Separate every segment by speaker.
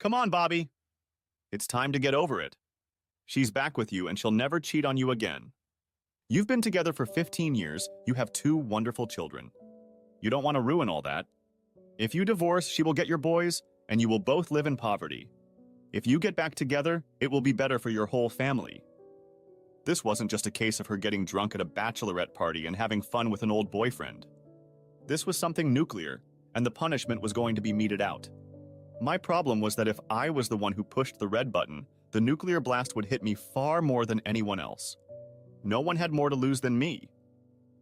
Speaker 1: Come on, Bobby. It's time to get over it. She's back with you and she'll never cheat on you again. You've been together for 15 years, you have two wonderful children. You don't want to ruin all that. If you divorce, she will get your boys, and you will both live in poverty. If you get back together, it will be better for your whole family. This wasn't just a case of her getting drunk at a bachelorette party and having fun with an old boyfriend. This was something nuclear, and the punishment was going to be meted out. My problem was that if I was the one who pushed the red button, the nuclear blast would hit me far more than anyone else. No one had more to lose than me.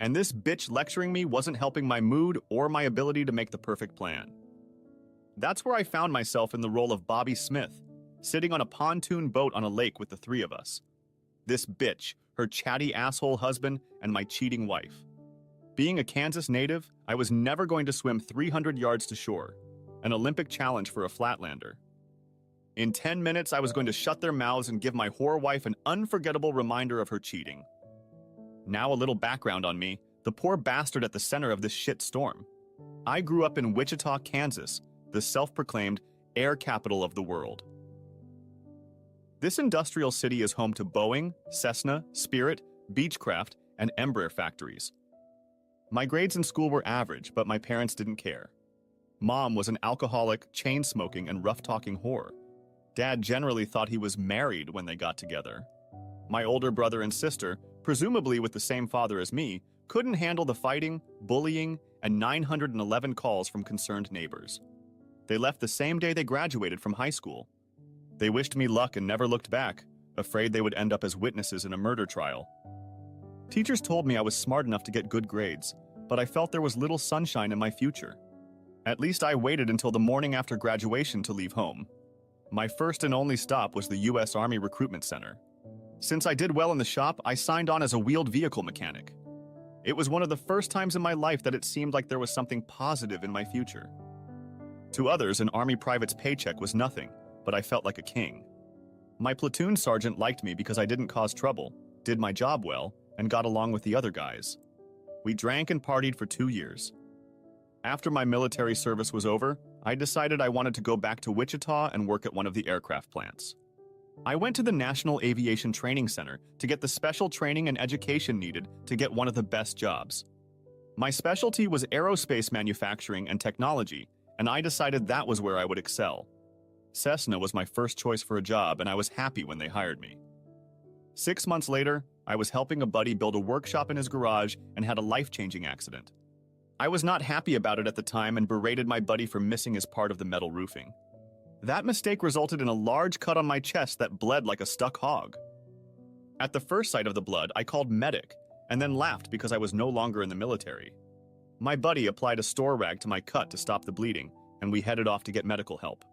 Speaker 1: And this bitch lecturing me wasn't helping my mood or my ability to make the perfect plan. That's where I found myself in the role of Bobby Smith, sitting on a pontoon boat on a lake with the three of us. This bitch, her chatty asshole husband, and my cheating wife. Being a Kansas native, I was never going to swim 300 yards to shore, an Olympic challenge for a flatlander. In 10 minutes, I was going to shut their mouths and give my whore wife an unforgettable reminder of her cheating. Now a little background on me, the poor bastard at the center of this shit storm. I grew up in Wichita, Kansas, the self-proclaimed air capital of the world. This industrial city is home to Boeing, Cessna, Spirit, Beechcraft, and Embraer factories. My grades in school were average, but my parents didn't care. Mom was an alcoholic, chain-smoking, and rough-talking whore. Dad generally thought he was married when they got together. My older brother and sister, presumably with the same father as me, couldn't handle the fighting, bullying, and 911 calls from concerned neighbors. They left the same day they graduated from high school. They wished me luck and never looked back, afraid they would end up as witnesses in a murder trial. Teachers told me I was smart enough to get good grades, but I felt there was little sunshine in my future. At least I waited until the morning after graduation to leave home. My first and only stop was the U.S. Army Recruitment Center. Since I did well in the shop, I signed on as a wheeled vehicle mechanic. It was one of the first times in my life that it seemed like there was something positive in my future. To others, an Army private's paycheck was nothing, but I felt like a king. My platoon sergeant liked me because I didn't cause trouble, did my job well, and got along with the other guys. We drank and partied for 2 years. After my military service was over, I decided I wanted to go back to Wichita and work at one of the aircraft plants. I went to the National Aviation Training Center to get the special training and education needed to get one of the best jobs. My specialty was aerospace manufacturing and technology, and I decided that was where I would excel. Cessna was my first choice for a job, and I was happy when they hired me. 6 months later, I was helping a buddy build a workshop in his garage and had a life-changing accident. I was not happy about it at the time and berated my buddy for missing his part of the metal roofing. That mistake resulted in a large cut on my chest that bled like a stuck hog. At the first sight of the blood, I called medic, and then laughed because I was no longer in the military. My buddy applied a store rag to my cut to stop the bleeding, and we headed off to get medical help.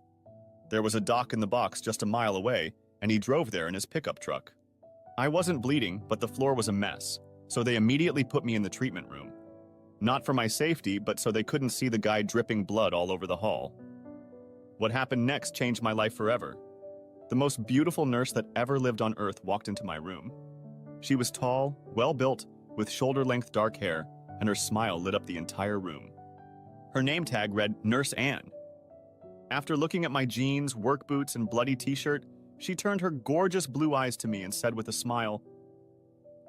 Speaker 1: There was a dock in the box just a mile away, and he drove there in his pickup truck. I wasn't bleeding, but the floor was a mess, so they immediately put me in the treatment room. Not for my safety, but so they couldn't see the guy dripping blood all over the hall. What happened next changed my life forever. The most beautiful nurse that ever lived on Earth walked into my room. She was tall, well-built, with shoulder-length dark hair, and her smile lit up the entire room. Her name tag read Nurse Ann. After looking at my jeans, work boots, and bloody t-shirt, she turned her gorgeous blue eyes to me and said with a smile,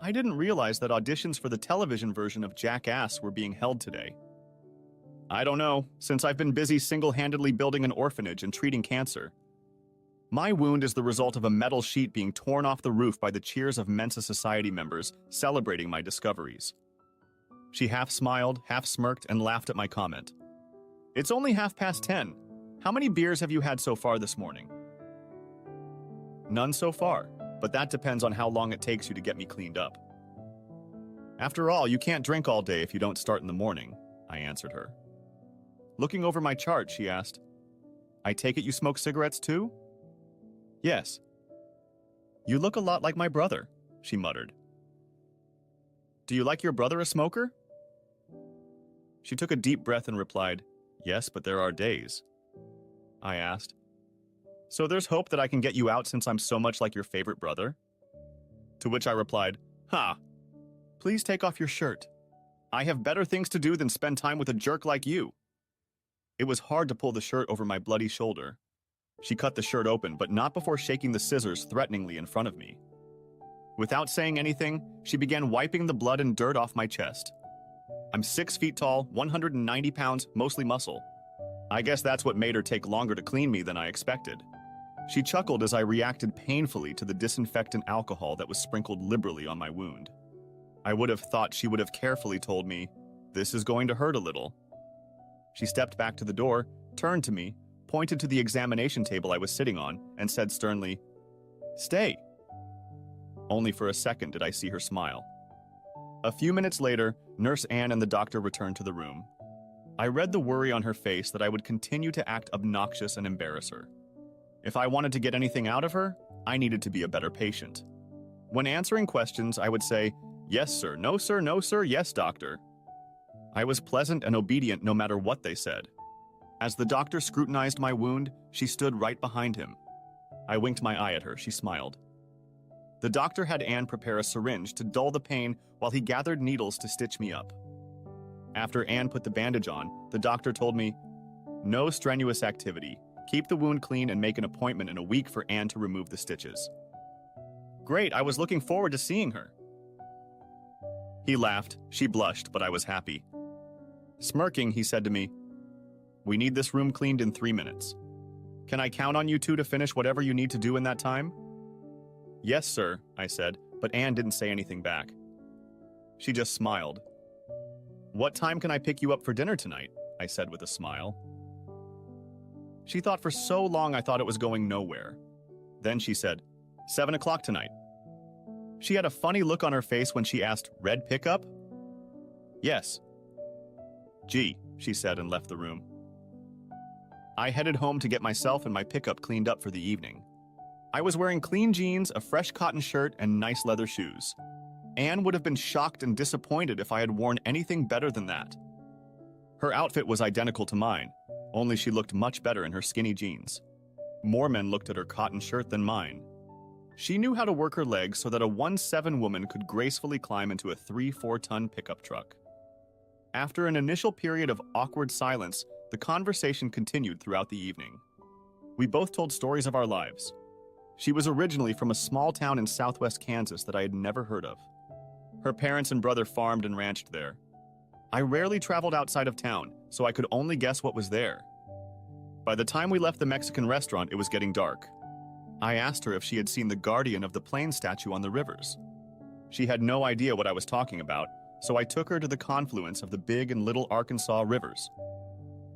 Speaker 1: "I didn't realize that auditions for the television version of Jackass were being held today." I don't know, since I've been busy single-handedly building an orphanage and treating cancer. My wound is the result of a metal sheet being torn off the roof by the cheers of Mensa Society members celebrating my discoveries. She half smiled, half smirked, and laughed at my comment. "It's only 10:30. How many beers have you had so far this morning?" "None so far, but that depends on how long it takes you to get me cleaned up." "After all, you can't drink all day if you don't start in the morning," I answered her. Looking over my chart, she asked, "I take it you smoke cigarettes too?" "Yes." "You look a lot like my brother," she muttered. "Do you like your brother a smoker?" She took a deep breath and replied, "Yes, but there are days." I asked, "So there's hope that I can get you out since I'm so much like your favorite brother?" To which I replied, "Ha! Please take off your shirt. I have better things to do than spend time with a jerk like you." It was hard to pull the shirt over my bloody shoulder. She cut the shirt open, but not before shaking the scissors threateningly in front of me. Without saying anything, she began wiping the blood and dirt off my chest. I'm 6 feet tall, 190 pounds, mostly muscle. I guess that's what made her take longer to clean me than I expected. She chuckled as I reacted painfully to the disinfectant alcohol that was sprinkled liberally on my wound. I would have thought she would have carefully told me, "This is going to hurt a little." She stepped back to the door, turned to me, pointed to the examination table I was sitting on, and said sternly, "Stay." Only for a second did I see her smile. A few minutes later, Nurse Ann and the doctor returned to the room. I read the worry on her face that I would continue to act obnoxious and embarrass her. If I wanted to get anything out of her, I needed to be a better patient. When answering questions, I would say, "Yes, sir, no, sir, no, sir, yes, doctor." I was pleasant and obedient no matter what they said. As the doctor scrutinized my wound, she stood right behind him. I winked my eye at her. She smiled. The doctor had Anne prepare a syringe to dull the pain while he gathered needles to stitch me up. After Anne put the bandage on, the doctor told me, "No strenuous activity. Keep the wound clean and make an appointment in a week for Anne to remove the stitches." Great, I was looking forward to seeing her. He laughed. She blushed, but I was happy. Smirking, he said to me, "We need this room cleaned in 3 minutes. Can I count on you two to finish whatever you need to do in that time?" "Yes, sir," I said, but Anne didn't say anything back. She just smiled. "What time can I pick you up for dinner tonight?" I said with a smile. She thought for so long I thought it was going nowhere. Then she said, 7 o'clock tonight. She had a funny look on her face when she asked, "Red pickup?" "Yes." "Gee," she said and left the room. I headed home to get myself and my pickup cleaned up for the evening. I was wearing clean jeans, a fresh cotton shirt, and nice leather shoes. Anne would have been shocked and disappointed if I had worn anything better than that. Her outfit was identical to mine, only she looked much better in her skinny jeans. More men looked at her cotton shirt than mine. She knew how to work her legs so that a 1'7" woman could gracefully climb into a 3-4-ton pickup truck. After an initial period of awkward silence, the conversation continued throughout the evening. We both told stories of our lives. She was originally from a small town in southwest Kansas that I had never heard of. Her parents and brother farmed and ranched there. I rarely traveled outside of town, so I could only guess what was there. By the time we left the Mexican restaurant, it was getting dark. I asked her if she had seen the guardian of the Plains statue on the rivers. She had no idea what I was talking about, so I took her to the confluence of the Big and Little Arkansas rivers.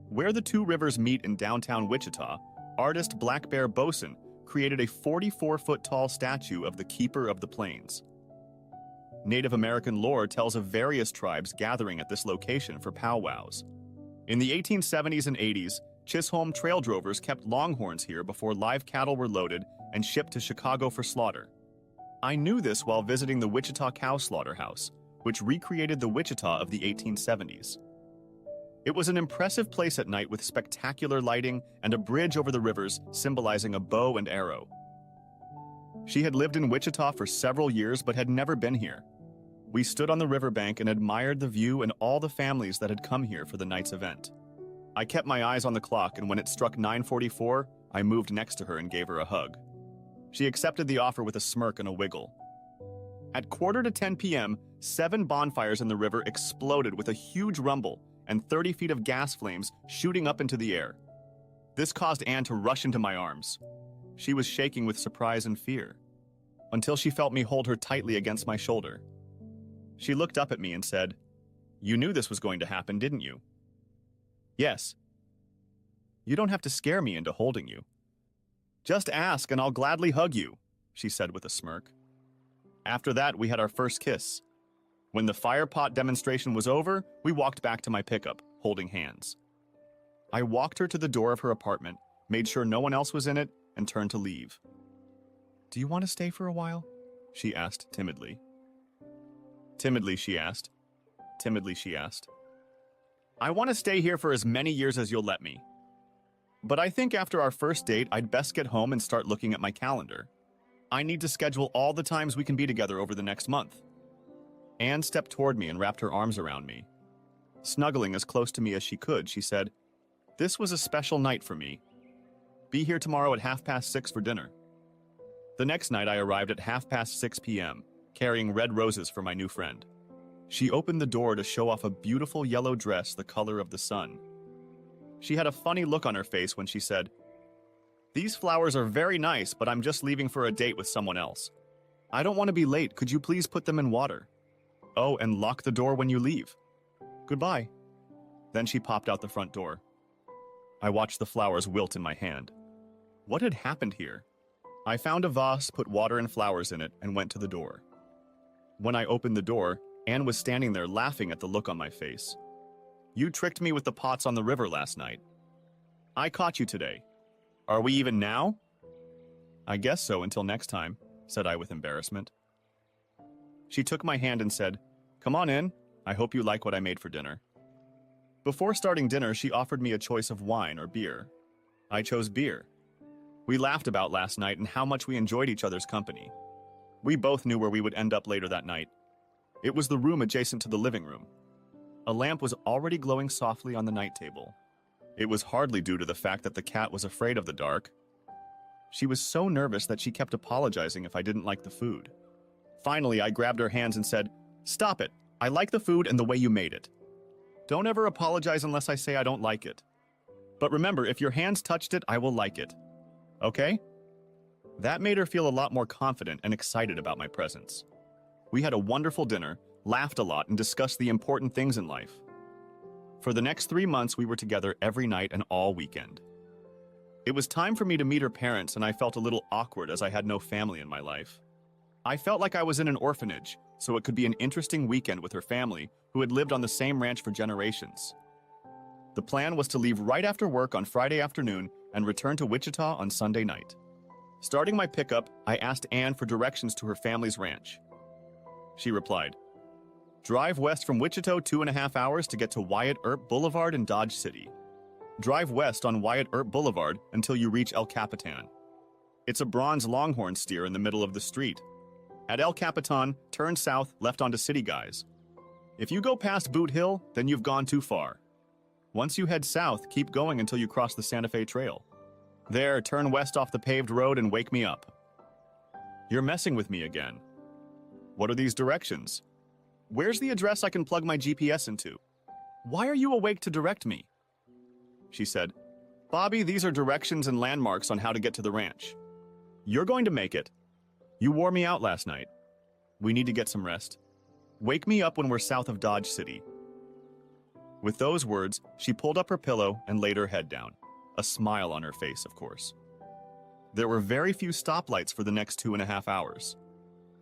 Speaker 1: Where the two rivers meet in downtown Wichita, artist Black Bear Boson created a 44-foot-tall statue of the Keeper of the Plains. Native American lore tells of various tribes gathering at this location for powwows. In the 1870s and 80s, Chisholm trail drovers kept longhorns here before live cattle were loaded and shipped to Chicago for slaughter. I knew this while visiting the Wichita Cow Slaughterhouse, which recreated the Wichita of the 1870s. It was an impressive place at night with spectacular lighting and a bridge over the rivers symbolizing a bow and arrow. She had lived in Wichita for several years but had never been here. We stood on the riverbank and admired the view and all the families that had come here for the night's event. I kept my eyes on the clock, and when it struck 9:44, I moved next to her and gave her a hug. She accepted the offer with a smirk and a wiggle. At 9:45 p.m., 7 bonfires in the river exploded with a huge rumble and 30 feet of gas flames shooting up into the air. This caused Anne to rush into my arms. She was shaking with surprise and fear, until she felt me hold her tightly against my shoulder. She looked up at me and said, "You knew this was going to happen, didn't you?" "Yes." "You don't have to scare me into holding you." "Just ask and I'll gladly hug you," she said with a smirk. After that, we had our first kiss. When the fire pot demonstration was over, we walked back to my pickup, holding hands. I walked her to the door of her apartment, made sure no one else was in it, and turned to leave. "Do you want to stay for a while?" she asked timidly. Timidly, she asked. Timidly, she asked. "I want to stay here for as many years as you'll let me. But I think after our first date, I'd best get home and start looking at my calendar. I need to schedule all the times we can be together over the next month." Anne stepped toward me and wrapped her arms around me. Snuggling as close to me as she could, she said, "This was a special night for me. Be here tomorrow at 6:30 for dinner. The next night I arrived at 6:30 p.m., carrying red roses for my new friend. She opened the door to show off a beautiful yellow dress the color of the sun. She had a funny look on her face when she said, "These flowers are very nice, but I'm just leaving for a date with someone else. I don't want to be late. Could you please put them in water? Oh, and lock the door when you leave. Goodbye." Then she popped out the front door. I watched the flowers wilt in my hand. What had happened here? I found a vase, put water and flowers in it, and went to the door. When I opened the door, Anne was standing there laughing at the look on my face. "You tricked me with the pots on the river last night. I caught you today. Are we even now?" "I guess so until next time," said I with embarrassment. She took my hand and said, "Come on in. I hope you like what I made for dinner." Before starting dinner, she offered me a choice of wine or beer. I chose beer. We laughed about last night and how much we enjoyed each other's company. We both knew where we would end up later that night. It was the room adjacent to the living room. A lamp was already glowing softly on the night table. It was hardly due to the fact that the cat was afraid of the dark. She was so nervous that she kept apologizing if I didn't like the food. Finally, I grabbed her hands and said, "Stop it. I like the food and the way you made it. Don't ever apologize unless I say I don't like it. But remember, if your hands touched it, I will like it. Okay?" That made her feel a lot more confident and excited about my presence. We had a wonderful dinner, laughed a lot, and discussed the important things in life. For the next 3 months, we were together every night and all weekend. It was time for me to meet her parents, and I felt a little awkward as I had no family in my life. I felt like I was in an orphanage, so it could be an interesting weekend with her family, who had lived on the same ranch for generations. The plan was to leave right after work on Friday afternoon and return to Wichita on Sunday night. Starting my pickup, I asked Anne for directions to her family's ranch. She replied, "Drive west from Wichita 2.5 hours to get to Wyatt Earp Boulevard in Dodge City. Drive west on Wyatt Earp Boulevard until you reach El Capitan. It's a bronze longhorn steer in the middle of the street. At El Capitan, turn south left onto City Guys. If you go past Boot Hill, then you've gone too far. Once you head south, keep going until you cross the Santa Fe Trail. There, turn west off the paved road and wake me up." You're messing with me again. What are these directions? Where's the address I can plug my GPS into? Why are you awake to direct me? She said, "Bobby, these are directions and landmarks on how to get to the ranch. You're going to make it. You wore me out last night. We need to get some rest. Wake me up when we're south of Dodge City." With those words, she pulled up her pillow and laid her head down, a smile on her face, of course. There were very few stoplights for the next 2.5 hours.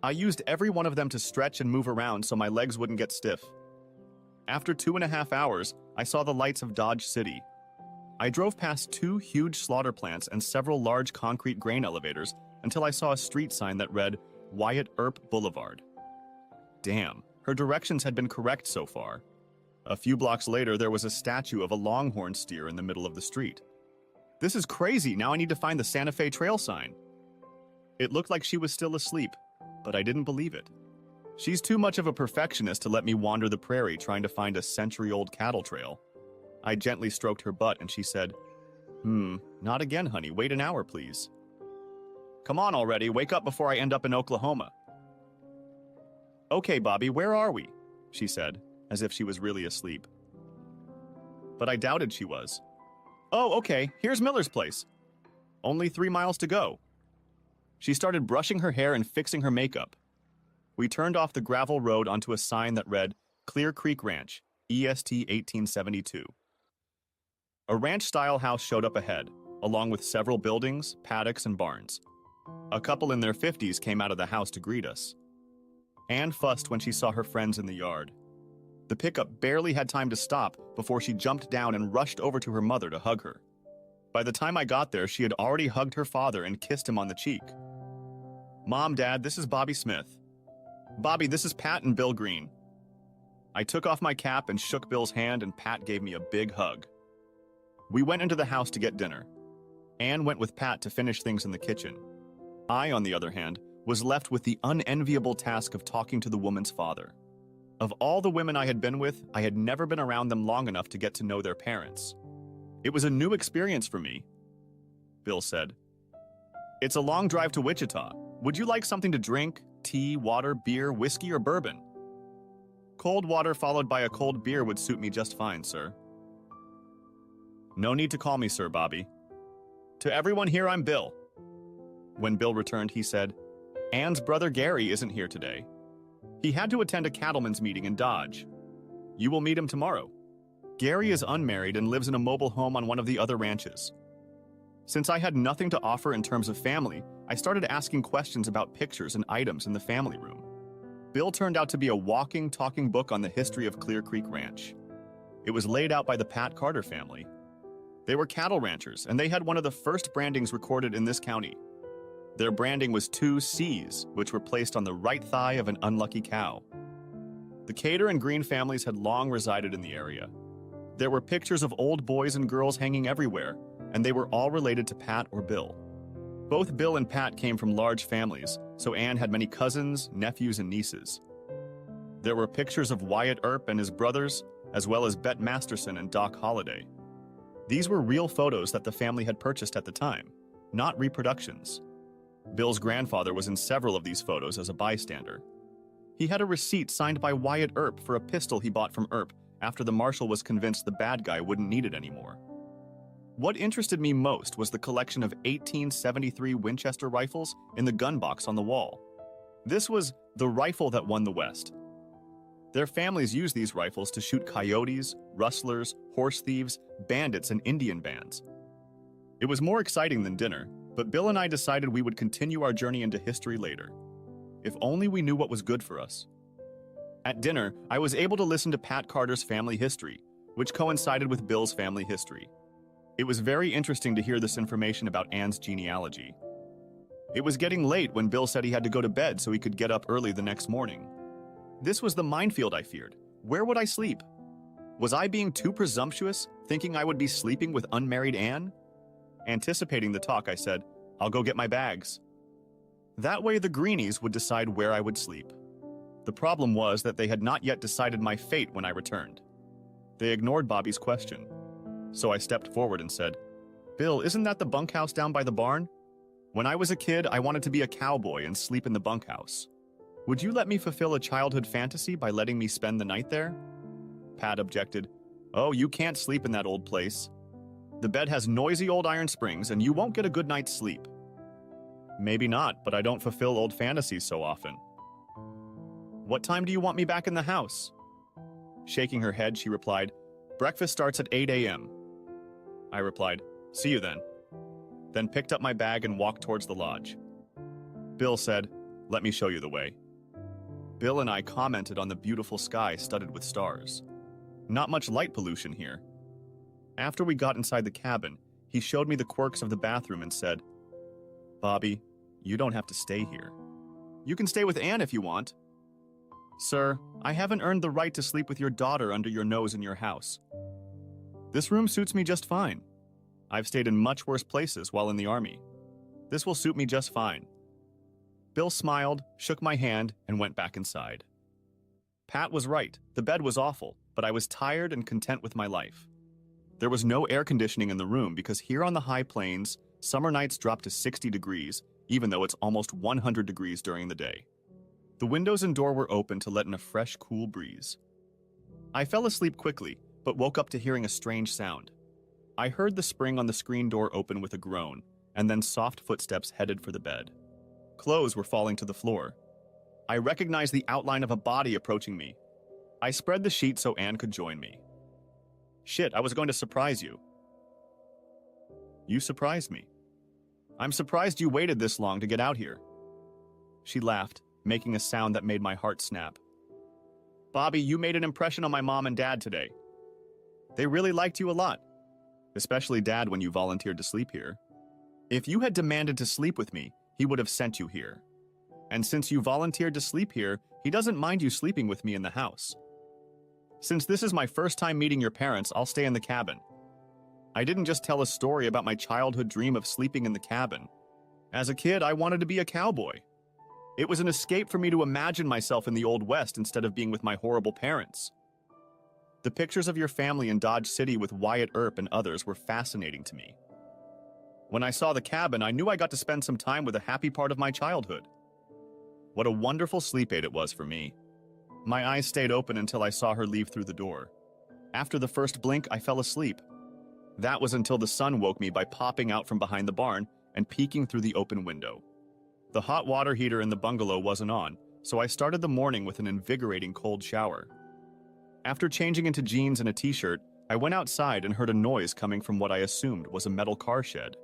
Speaker 1: I used every one of them to stretch and move around so my legs wouldn't get stiff. After 2.5 hours, I saw the lights of Dodge City. I drove past 2 huge slaughter plants and several large concrete grain elevators until I saw a street sign that read Wyatt Earp Boulevard. Damn, her directions had been correct so far. A few blocks later, there was a statue of a longhorn steer in the middle of the street. This is crazy. Now I need to find the Santa Fe Trail sign. It looked like she was still asleep, but I didn't believe it. She's too much of a perfectionist to let me wander the prairie trying to find a century-old cattle trail. I gently stroked her butt and she said, Not again, honey. Wait an hour, please." "Come on already. Wake up before I end up in Oklahoma." "Okay, Bobby, where are we?" she said, as if she was really asleep. But I doubted she was. "Oh, okay, here's Miller's place. Only 3 miles to go." She started brushing her hair and fixing her makeup. We turned off the gravel road onto a sign that read, Clear Creek Ranch, EST 1872. A ranch-style house showed up ahead, along with several buildings, paddocks, and barns. A couple in their 50s came out of the house to greet us. Anne fussed when she saw her friends in the yard. The pickup barely had time to stop before she jumped down and rushed over to her mother to hug her. By the time I got there, she had already hugged her father and kissed him on the cheek. "Mom, Dad, this is Bobby Smith. Bobby, this is Pat and Bill Green." I took off my cap and shook Bill's hand, and Pat gave me a big hug. We went into the house to get dinner. Anne went with Pat to finish things in the kitchen. I, on the other hand, was left with the unenviable task of talking to the woman's father. Of all the women I had been with, I had never been around them long enough to get to know their parents. It was a new experience for me. Bill said. It's a long drive to Wichita. Would you like something to drink? Tea, water, beer, whiskey, or bourbon? Cold water followed by a cold beer would suit me just fine, sir. No need to call me sir, Bobby. To everyone here, I'm Bill. When Bill returned, he said, Ann's brother Gary isn't here today. He had to attend a cattlemen's meeting in Dodge. You will meet him tomorrow. Gary is unmarried and lives in a mobile home on one of the other ranches. Since I had nothing to offer in terms of family, I started asking questions about pictures and items in the family room. Bill turned out to be a walking, talking book on the history of Clear Creek Ranch. It was laid out by the Pat Carter family. They were cattle ranchers, and they had one of the first brandings recorded in this county. Their branding was 2 C's, which were placed on the right thigh of an unlucky cow. The Cater and Green families had long resided in the area. There were pictures of old boys and girls hanging everywhere, and they were all related to Pat or Bill. Both Bill and Pat came from large families, so Ann had many cousins, nephews, and nieces. There were pictures of Wyatt Earp and his brothers, as well as Bet Masterson and Doc Holliday. These were real photos that the family had purchased at the time, not reproductions. Bill's grandfather was in several of these photos as a bystander. He had a receipt signed by Wyatt Earp for a pistol he bought from Earp after the marshal was convinced the bad guy wouldn't need it anymore. What interested me most was the collection of 1873 Winchester rifles in the gun box on the wall. This was the rifle that won the West. Their families used these rifles to shoot coyotes, rustlers, horse thieves, bandits, and Indian bands. It was more exciting than dinner, but Bill and I decided we would continue our journey into history later. If only we knew what was good for us. At dinner, I was able to listen to Pat Carter's family history, which coincided with Bill's family history. It was very interesting to hear this information about Ann's genealogy. It was getting late when Bill said he had to go to bed so he could get up early the next morning. This was the minefield I feared. Where would I sleep? Was I being too presumptuous, thinking I would be sleeping with unmarried Ann? Anticipating the talk, I said, I'll go get my bags. That way the Greenies would decide where I would sleep. The problem was that they had not yet decided my fate when I returned. They ignored Bobby's question. So I stepped forward and said, Bill, isn't that the bunkhouse down by the barn? When I was a kid, I wanted to be a cowboy and sleep in the bunkhouse. Would you let me fulfill a childhood fantasy by letting me spend the night there? Pat objected. Oh, you can't sleep in that old place. The bed has noisy old iron springs and you won't get a good night's sleep. Maybe not, but I don't fulfill old fantasies so often. What time do you want me back in the house? Shaking her head, she replied, Breakfast starts at 8 a.m. I replied, See you then picked up my bag and walked towards the lodge. Bill said, Let me show you the way. Bill and I commented on the beautiful sky studded with stars. Not much light pollution here. After we got inside the cabin, he showed me the quirks of the bathroom and said, Bobby, you don't have to stay here. You can stay with Ann if you want. Sir, I haven't earned the right to sleep with your daughter under your nose in your house. This room suits me just fine. I've stayed in much worse places while in the Army. This will suit me just fine. Bill smiled, shook my hand, and went back inside. Pat was right. The bed was awful, but I was tired and content with my life. There was no air conditioning in the room because here on the high plains, summer nights drop to 60 degrees, even though it's almost 100 degrees during the day. The windows and door were open to let in a fresh, cool breeze. I fell asleep quickly, but woke up to hearing a strange sound. I heard the spring on the screen door open with a groan, and then soft footsteps headed for the bed. Clothes were falling to the floor. I recognized the outline of a body approaching me. I spread the sheet so Ann could join me. Shit, I was going to surprise you. You surprised me. I'm surprised you waited this long to get out here. She laughed, making a sound that made my heart snap. Bobby, you made an impression on my mom and dad today. They really liked you a lot, especially Dad when you volunteered to sleep here. If you had demanded to sleep with me, he would have sent you here. And since you volunteered to sleep here, he doesn't mind you sleeping with me in the house. Since this is my first time meeting your parents, I'll stay in the cabin. I didn't just tell a story about my childhood dream of sleeping in the cabin. As a kid, I wanted to be a cowboy. It was an escape for me to imagine myself in the Old West instead of being with my horrible parents. The pictures of your family in Dodge City with Wyatt Earp and others were fascinating to me. When I saw the cabin, I knew I got to spend some time with a happy part of my childhood. What a wonderful sleep aid it was for me. My eyes stayed open until I saw her leave through the door. After the first blink, I fell asleep. That was until the sun woke me by popping out from behind the barn and peeking through the open window. The hot water heater in the bungalow wasn't on, so I started the morning with an invigorating cold shower. After changing into jeans and a t-shirt, I went outside and heard a noise coming from what I assumed was a metal car shed.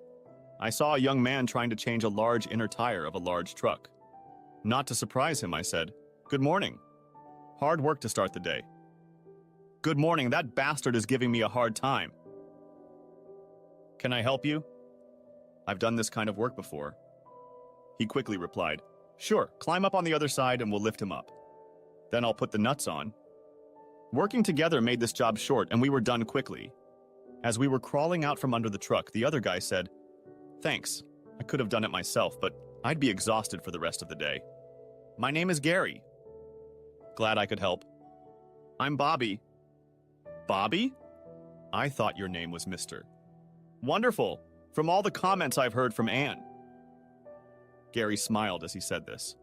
Speaker 1: I saw a young man trying to change a large inner tire of a large truck. Not to surprise him, I said, "Good morning. Hard work to start the day." "Good morning, that bastard is giving me a hard time." "Can I help you?" "I've done this kind of work before." He quickly replied, "Sure, climb up on the other side and we'll lift him up. Then I'll put the nuts on." Working together made this job short and we were done quickly. As we were crawling out from under the truck, the other guy said, "Thanks, I could have done it myself, but I'd be exhausted for the rest of the day." "My name is Gary." "Glad I could help." "I'm Bobby." "Bobby? I thought your name was Mr. Wonderful, from all the comments I've heard from Anne." Gary smiled as he said this.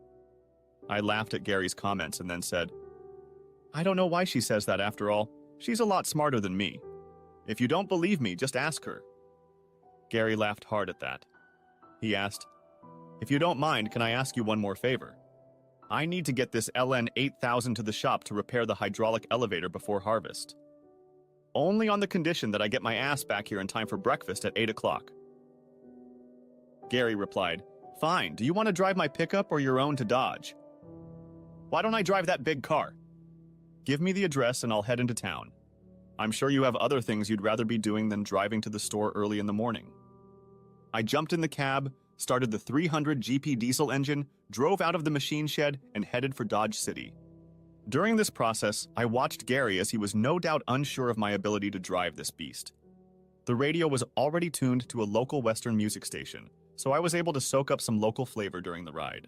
Speaker 1: I laughed at Gary's comments and then said, "I don't know why she says that after all. She's a lot smarter than me. If you don't believe me, just ask her." Gary laughed hard at that. He asked, "If you don't mind, can I ask you one more favor? I need to get this LN 8000 to the shop to repair the hydraulic elevator before harvest. Only on the condition that I get my ass back here in time for breakfast at 8 o'clock. Gary replied, "Fine, do you want to drive my pickup or your own to Dodge?" "Why don't I drive that big car?" "Give me the address and I'll head into town. I'm sure you have other things you'd rather be doing than driving to the store early in the morning." I jumped in the cab, started the 300 GP diesel engine, drove out of the machine shed, and headed for Dodge City. During this process, I watched Gary as he was no doubt unsure of my ability to drive this beast. The radio was already tuned to a local Western music station, so I was able to soak up some local flavor during the ride.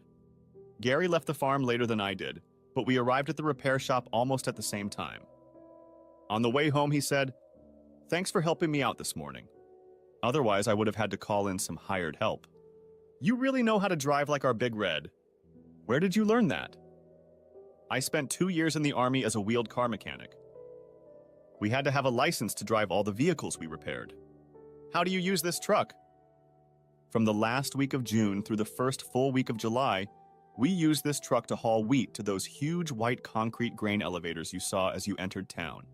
Speaker 1: Gary left the farm later than I did, but we arrived at the repair shop almost at the same time. On the way home, he said, "Thanks for helping me out this morning. Otherwise, I would have had to call in some hired help. You really know how to drive like our Big Red. Where did you learn that?" "I spent 2 years in the Army as a wheeled car mechanic. We had to have a license to drive all the vehicles we repaired." "How do you use this truck?" "From the last week of June through the first full week of July, we used this truck to haul wheat to those huge white concrete grain elevators you saw as you entered town.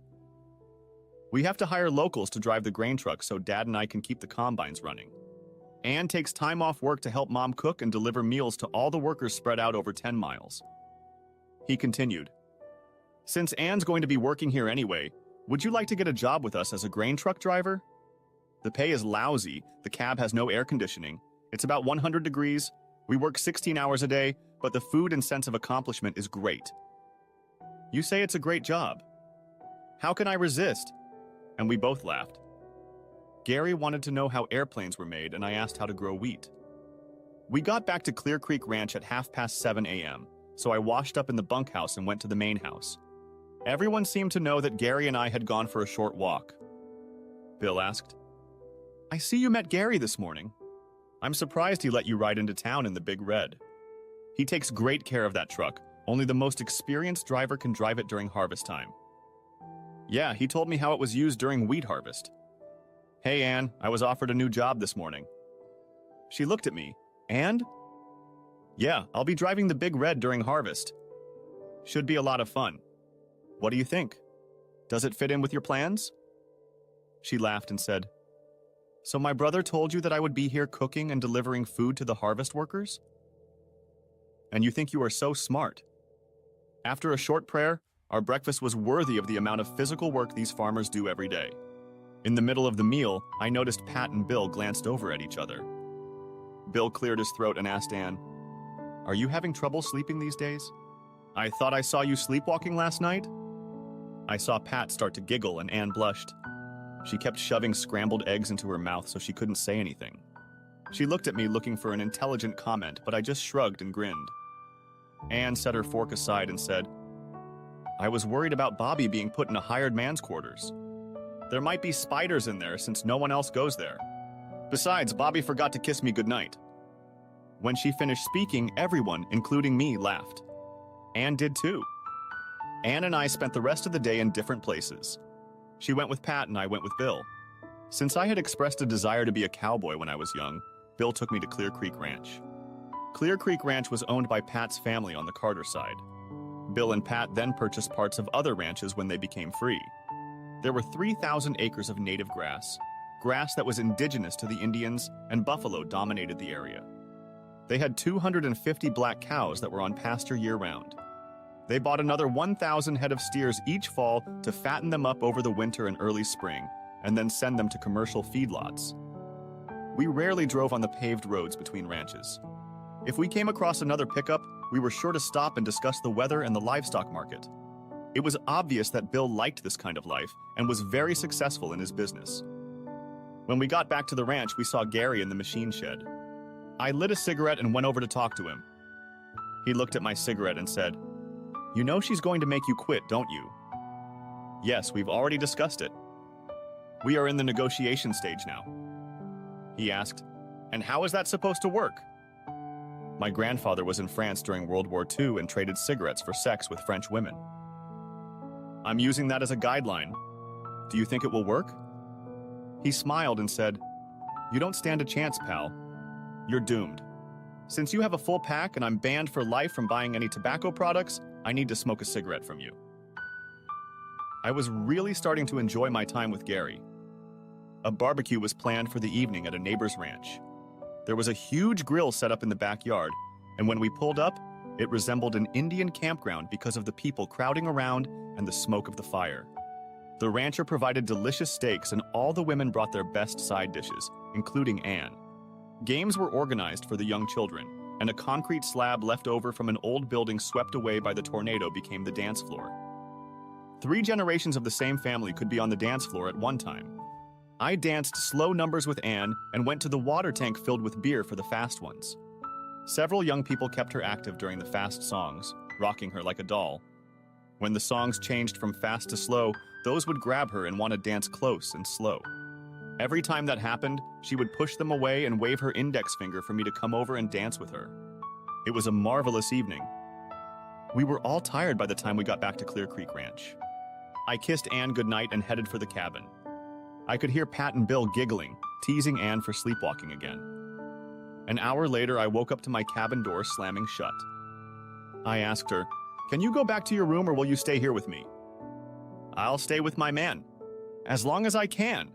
Speaker 1: We have to hire locals to drive the grain truck so Dad and I can keep the combines running. Anne takes time off work to help Mom cook and deliver meals to all the workers spread out over 10 miles. He continued, "Since Anne's going to be working here anyway, would you like to get a job with us as a grain truck driver? The pay is lousy, the cab has no air conditioning, it's about 100 degrees, we work 16 hours a day, but the food and sense of accomplishment is great. You say it's a great job. How can I resist?" And we both laughed. Gary wanted to know how airplanes were made, and I asked how to grow wheat. We got back to Clear Creek Ranch at 7:30 a.m., so I washed up in the bunkhouse and went to the main house. Everyone seemed to know that Gary and I had gone for a short walk. Bill asked, "I see you met Gary this morning. I'm surprised he let you ride into town in the Big Red. He takes great care of that truck. Only the most experienced driver can drive it during harvest time." "Yeah, he told me how it was used during wheat harvest." "Hey, Anne, I was offered a new job this morning." She looked at me. "And?" "Yeah, I'll be driving the Big Red during harvest. Should be a lot of fun. What do you think? Does it fit in with your plans?" She laughed and said, "So my brother told you that I would be here cooking and delivering food to the harvest workers? And you think you are so smart." After a short prayer, our breakfast was worthy of the amount of physical work these farmers do every day. In the middle of the meal, I noticed Pat and Bill glanced over at each other. Bill cleared his throat and asked Anne, "Are you having trouble sleeping these days? I thought I saw you sleepwalking last night?" I saw Pat start to giggle and Anne blushed. She kept shoving scrambled eggs into her mouth so she couldn't say anything. She looked at me looking for an intelligent comment, but I just shrugged and grinned. Anne set her fork aside and said, "I was worried about Bobby being put in a hired man's quarters. There might be spiders in there since no one else goes there." Besides, Bobby forgot to kiss me goodnight. When she finished speaking, everyone, including me, laughed. Anne did too. Anne and I spent the rest of the day in different places. She went with Pat and I went with Bill. Since I had expressed a desire to be a cowboy when I was young, Bill took me to Clear Creek Ranch. Clear Creek Ranch was owned by Pat's family on the Carter side. Bill and Pat then purchased parts of other ranches when they became free. There were 3,000 acres of native grass, grass that was indigenous to the Indians, and buffalo dominated the area. They had 250 black cows that were on pasture year-round. They bought another 1,000 head of steers each fall to fatten them up over the winter and early spring, and then send them to commercial feedlots. We rarely drove on the paved roads between ranches. If we came across another pickup, we were sure to stop and discuss the weather and the livestock market. It was obvious that Bill liked this kind of life and was very successful in his business. When we got back to the ranch, we saw Gary in the machine shed. I lit a cigarette and went over to talk to him. He looked at my cigarette and said, "You know she's going to make you quit, don't you?" "Yes, we've already discussed it." "We are in the negotiation stage now." He asked, "And how is that supposed to work?" My grandfather was in France during World War II and traded cigarettes for sex with French women. "I'm using that as a guideline. Do you think it will work?" He smiled and said, "You don't stand a chance, pal. You're doomed. Since you have a full pack and I'm banned for life from buying any tobacco products, I need to smoke a cigarette from you." I was really starting to enjoy my time with Gary. A barbecue was planned for the evening at a neighbor's ranch. There was a huge grill set up in the backyard, and when we pulled up, it resembled an Indian campground because of the people crowding around and the smoke of the fire. The rancher provided delicious steaks, and all the women brought their best side dishes, including Anne. Games were organized for the young children, and a concrete slab left over from an old building swept away by the tornado became the dance floor. 3 generations of the same family could be on the dance floor at one time. I danced slow numbers with Anne and went to the water tank filled with beer for the fast ones. Several young people kept her active during the fast songs, rocking her like a doll. When the songs changed from fast to slow, those would grab her and want to dance close and slow. Every time that happened, she would push them away and wave her index finger for me to come over and dance with her. It was a marvelous evening. We were all tired by the time we got back to Clear Creek Ranch. I kissed Anne goodnight and headed for the cabin. I could hear Pat and Bill giggling, teasing Anne for sleepwalking again. An hour later, I woke up to my cabin door slamming shut. I asked her, "Can you go back to your room or will you stay here with me?" "I'll stay with my man, as long as I can."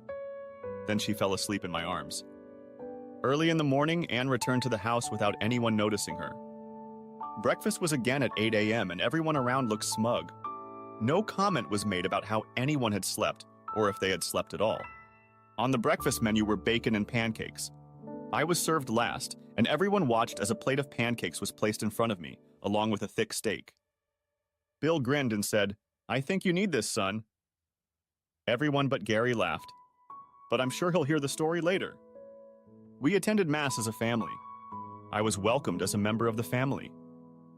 Speaker 1: Then she fell asleep in my arms. Early in the morning, Anne returned to the house without anyone noticing her. Breakfast was again at 8 a.m. and everyone around looked smug. No comment was made about how anyone had slept or if they had slept at all. On the breakfast menu were bacon and pancakes. I was served last, and everyone watched as a plate of pancakes was placed in front of me, along with a thick steak. Bill grinned and said, "I think you need this, son." Everyone but Gary laughed, but I'm sure he'll hear the story later. We attended Mass as a family. I was welcomed as a member of the family.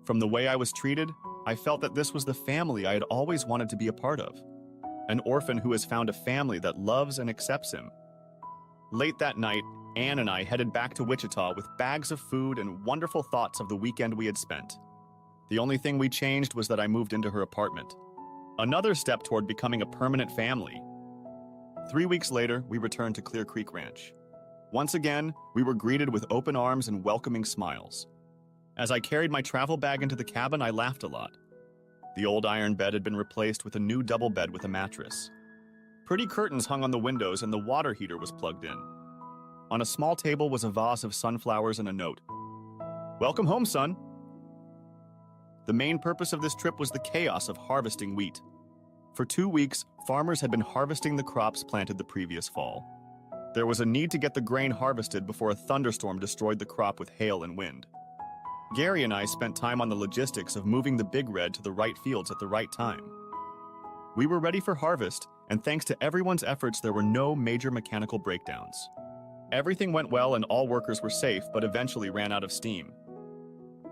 Speaker 1: From the way I was treated, I felt that this was the family I had always wanted to be a part of. An orphan who has found a family that loves and accepts him. Late that night, Anne and I headed back to Wichita with bags of food and wonderful thoughts of the weekend we had spent. The only thing we changed was that I moved into her apartment. Another step toward becoming a permanent family. 3 weeks later, we returned to Clear Creek Ranch. Once again, we were greeted with open arms and welcoming smiles. As I carried my travel bag into the cabin, I laughed a lot. The old iron bed had been replaced with a new double bed with a mattress. Pretty curtains hung on the windows and the water heater was plugged in. On a small table was a vase of sunflowers and a note. "Welcome home, son." The main purpose of this trip was the chaos of harvesting wheat. For 2 weeks, farmers had been harvesting the crops planted the previous fall. There was a need to get the grain harvested before a thunderstorm destroyed the crop with hail and wind. Gary and I spent time on the logistics of moving the Big Red to the right fields at the right time. We were ready for harvest, and thanks to everyone's efforts, there were no major mechanical breakdowns. Everything went well and all workers were safe, but eventually ran out of steam.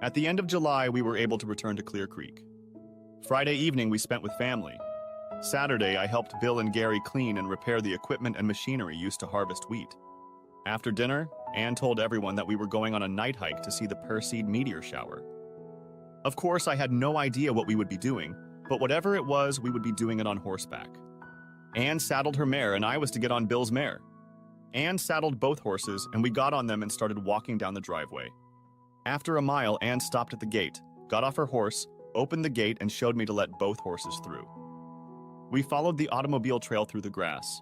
Speaker 1: At the end of July, we were able to return to Clear Creek. Friday evening, we spent with family. Saturday, I helped Bill and Gary clean and repair the equipment and machinery used to harvest wheat. After dinner, Anne told everyone that we were going on a night hike to see the Perseid meteor shower. Of course, I had no idea what we would be doing, but whatever it was, we would be doing it on horseback. Anne saddled her mare and I was to get on Bill's mare. Anne saddled both horses and we got on them and started walking down the driveway. After a mile, Anne stopped at the gate, got off her horse, opened the gate and showed me to let both horses through. We followed the automobile trail through the grass.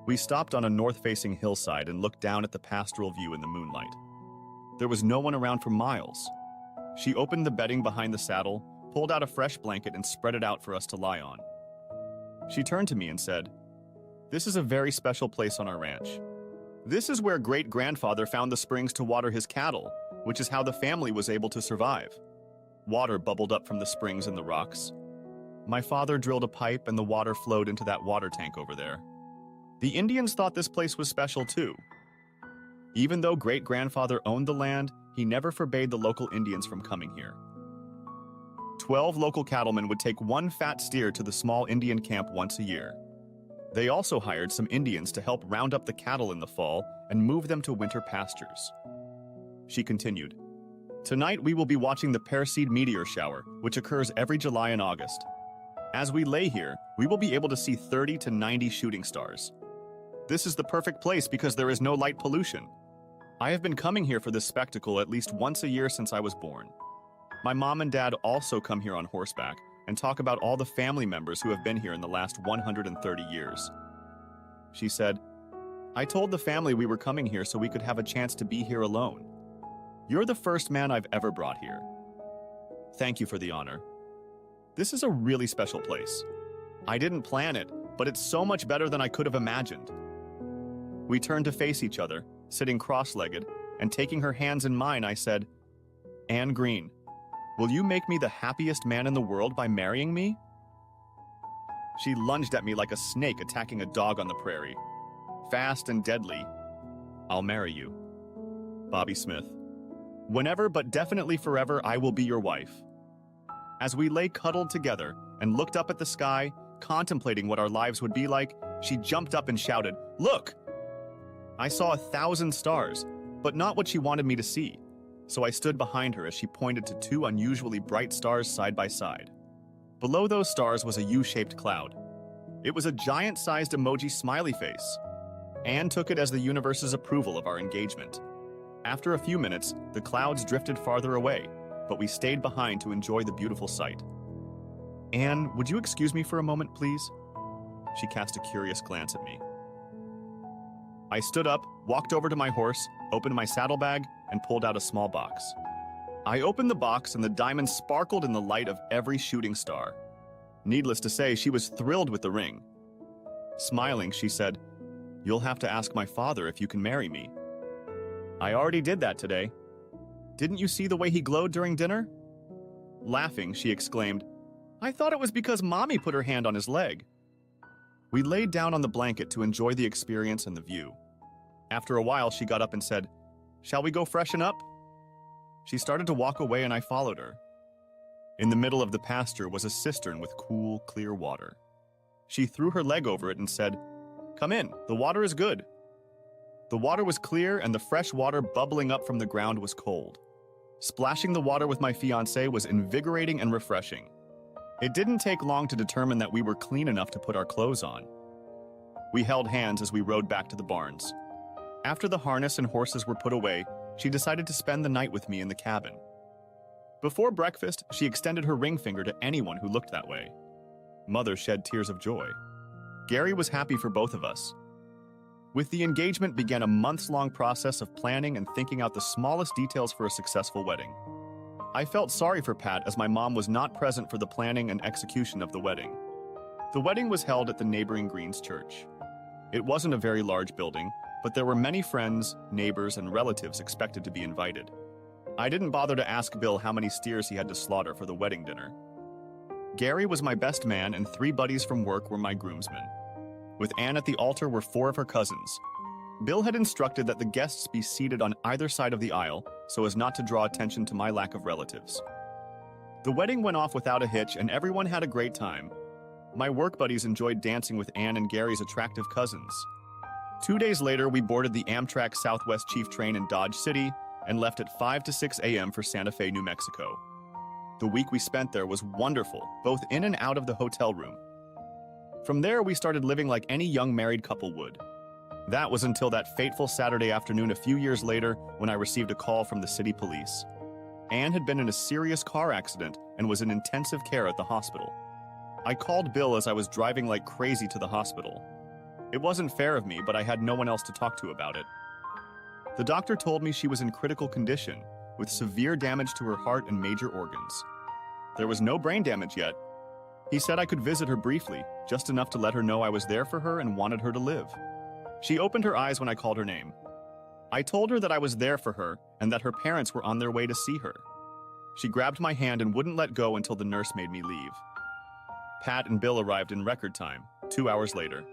Speaker 1: We stopped on a north-facing hillside and looked down at the pastoral view in the moonlight. There was no one around for miles. She opened the bedding behind the saddle, pulled out a fresh blanket and spread it out for us to lie on. She turned to me and said, "This is a very special place on our ranch. This is where great-grandfather found the springs to water his cattle, which is how the family was able to survive." Water bubbled up from the springs in the rocks. My father drilled a pipe and the water flowed into that water tank over there. The Indians thought this place was special too. Even though great-grandfather owned the land, he never forbade the local Indians from coming here. 12 local cattlemen would take one fat steer to the small Indian camp once a year. They also hired some Indians to help round up the cattle in the fall and move them to winter pastures. She continued, "Tonight we will be watching the Perseid meteor shower, which occurs every July and August. As we lay here, we will be able to see 30 to 90 shooting stars. This is the perfect place because there is no light pollution. I have been coming here for this spectacle at least once a year since I was born. My mom and dad also come here on horseback and talk about all the family members who have been here in the last 130 years. She said, "I told the family we were coming here so we could have a chance to be here alone. You're the first man I've ever brought here. Thank you for the honor. This is a really special place. I didn't plan it, but it's so much better than I could have imagined." We turned to face each other, sitting cross-legged, and taking her hands in mine, I said, "Anne Green, will you make me the happiest man in the world by marrying me?" She lunged at me like a snake attacking a dog on the prairie. Fast and deadly. "I'll marry you. Bobby Smith. Whenever but definitely forever, I will be your wife." As we lay cuddled together and looked up at the sky, contemplating what our lives would be like, she jumped up and shouted, "Look!" I saw 1,000 stars, but not what she wanted me to see, so I stood behind her as she pointed to 2 unusually bright stars side by side. Below those stars was a U-shaped cloud. It was a giant-sized emoji smiley face. Anne took it as the universe's approval of our engagement. After a few minutes, the clouds drifted farther away, but we stayed behind to enjoy the beautiful sight. "Anne, would you excuse me for a moment, please?" She cast a curious glance at me. I stood up, walked over to my horse, opened my saddlebag, and pulled out a small box. I opened the box and the diamonds sparkled in the light of every shooting star. Needless to say, she was thrilled with the ring. Smiling, she said, "You'll have to ask my father if you can marry me." "I already did that today. Didn't you see the way he glowed during dinner?" Laughing, she exclaimed, "I thought it was because Mommy put her hand on his leg." We laid down on the blanket to enjoy the experience and the view. After a while, she got up and said, "Shall we go freshen up?" She started to walk away and I followed her. In the middle of the pasture was a cistern with cool, clear water. She threw her leg over it and said, "Come in, the water is good." The water was clear and the fresh water bubbling up from the ground was cold. Splashing the water with my fiancé was invigorating and refreshing. It didn't take long to determine that we were clean enough to put our clothes on. We held hands as we rode back to the barns. After the harness and horses were put away, she decided to spend the night with me in the cabin. Before breakfast, she extended her ring finger to anyone who looked that way. Mother shed tears of joy. Gary was happy for both of us. With the engagement began a months-long process of planning and thinking out the smallest details for a successful wedding. I felt sorry for Pat as my mom was not present for the planning and execution of the wedding. The wedding was held at the neighboring Greens Church. It wasn't a very large building, but there were many friends, neighbors, and relatives expected to be invited. I didn't bother to ask Bill how many steers he had to slaughter for the wedding dinner. Gary was my best man and 3 buddies from work were my groomsmen. With Anne at the altar were 4 of her cousins. Bill had instructed that the guests be seated on either side of the aisle so as not to draw attention to my lack of relatives. The wedding went off without a hitch and everyone had a great time. My work buddies enjoyed dancing with Anne and Gary's attractive cousins. 2 days later, we boarded the Amtrak Southwest Chief train in Dodge City and left at 5 to 6 a.m. for Santa Fe, New Mexico. The week we spent there was wonderful, both in and out of the hotel room. From there, we started living like any young married couple would. That was until that fateful Saturday afternoon a few years later when I received a call from the city police. Anne had been in a serious car accident and was in intensive care at the hospital. I called Bill as I was driving like crazy to the hospital. It wasn't fair of me, but I had no one else to talk to about it. The doctor told me she was in critical condition, with severe damage to her heart and major organs. There was no brain damage yet. He said I could visit her briefly, just enough to let her know I was there for her and wanted her to live. She opened her eyes when I called her name. I told her that I was there for her and that her parents were on their way to see her. She grabbed my hand and wouldn't let go until the nurse made me leave. Pat and Bill arrived in record time, 2 hours later.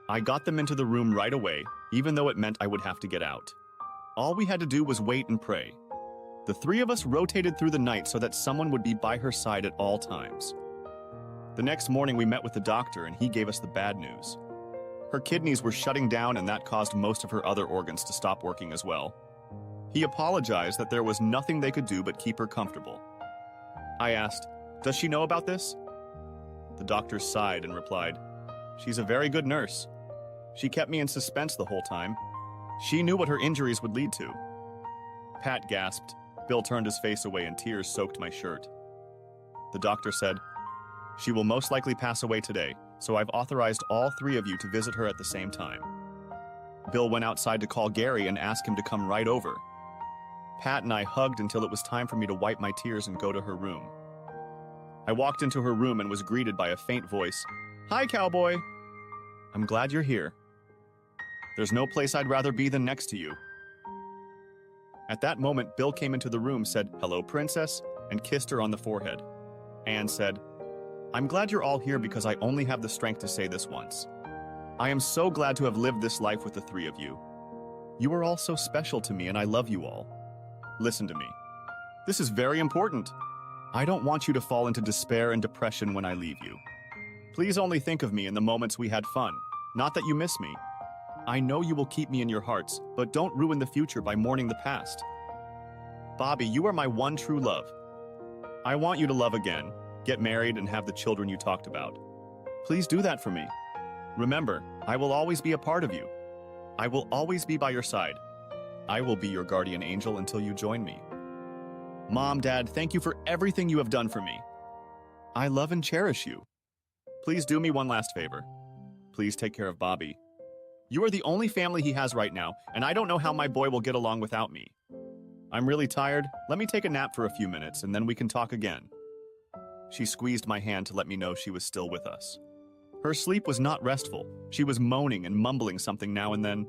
Speaker 1: I got them into the room right away, even though it meant I would have to get out. All we had to do was wait and pray. The three of us rotated through the night so that someone would be by her side at all times. The next morning, we met with the doctor and he gave us the bad news. Her kidneys were shutting down and that caused most of her other organs to stop working as well. He apologized that there was nothing they could do but keep her comfortable. I asked, "Does she know about this?" The doctor sighed and replied, "She's a very good nurse. She kept me in suspense the whole time. She knew what her injuries would lead to." Pat gasped. Bill turned his face away and tears soaked my shirt. The doctor said, "She will most likely pass away today, so I've authorized all three of you to visit her at the same time." Bill went outside to call Gary and ask him to come right over. Pat and I hugged until it was time for me to wipe my tears and go to her room. I walked into her room and was greeted by a faint voice. "Hi, cowboy. I'm glad you're here. There's no place I'd rather be than next to you." At that moment, Bill came into the room, said, "Hello, princess," and kissed her on the forehead. Anne said, "I'm glad you're all here because I only have the strength to say this once. I am so glad to have lived this life with the three of you. You are all so special to me and I love you all. Listen to me. This is very important. I don't want you to fall into despair and depression when I leave you. Please only think of me in the moments we had fun, not that you miss me. I know you will keep me in your hearts, but don't ruin the future by mourning the past. Bobby, you are my one true love. I want you to love again, get married, and have the children you talked about. Please do that for me. Remember, I will always be a part of you. I will always be by your side. I will be your guardian angel until you join me. Mom, Dad, thank you for everything you have done for me. I love and cherish you. Please do me one last favor. Please take care of Bobby. You are the only family he has right now, and I don't know how my boy will get along without me. I'm really tired. Let me take a nap for a few minutes, and then we can talk again." She squeezed my hand to let me know she was still with us. Her sleep was not restful. She was moaning and mumbling something now and then.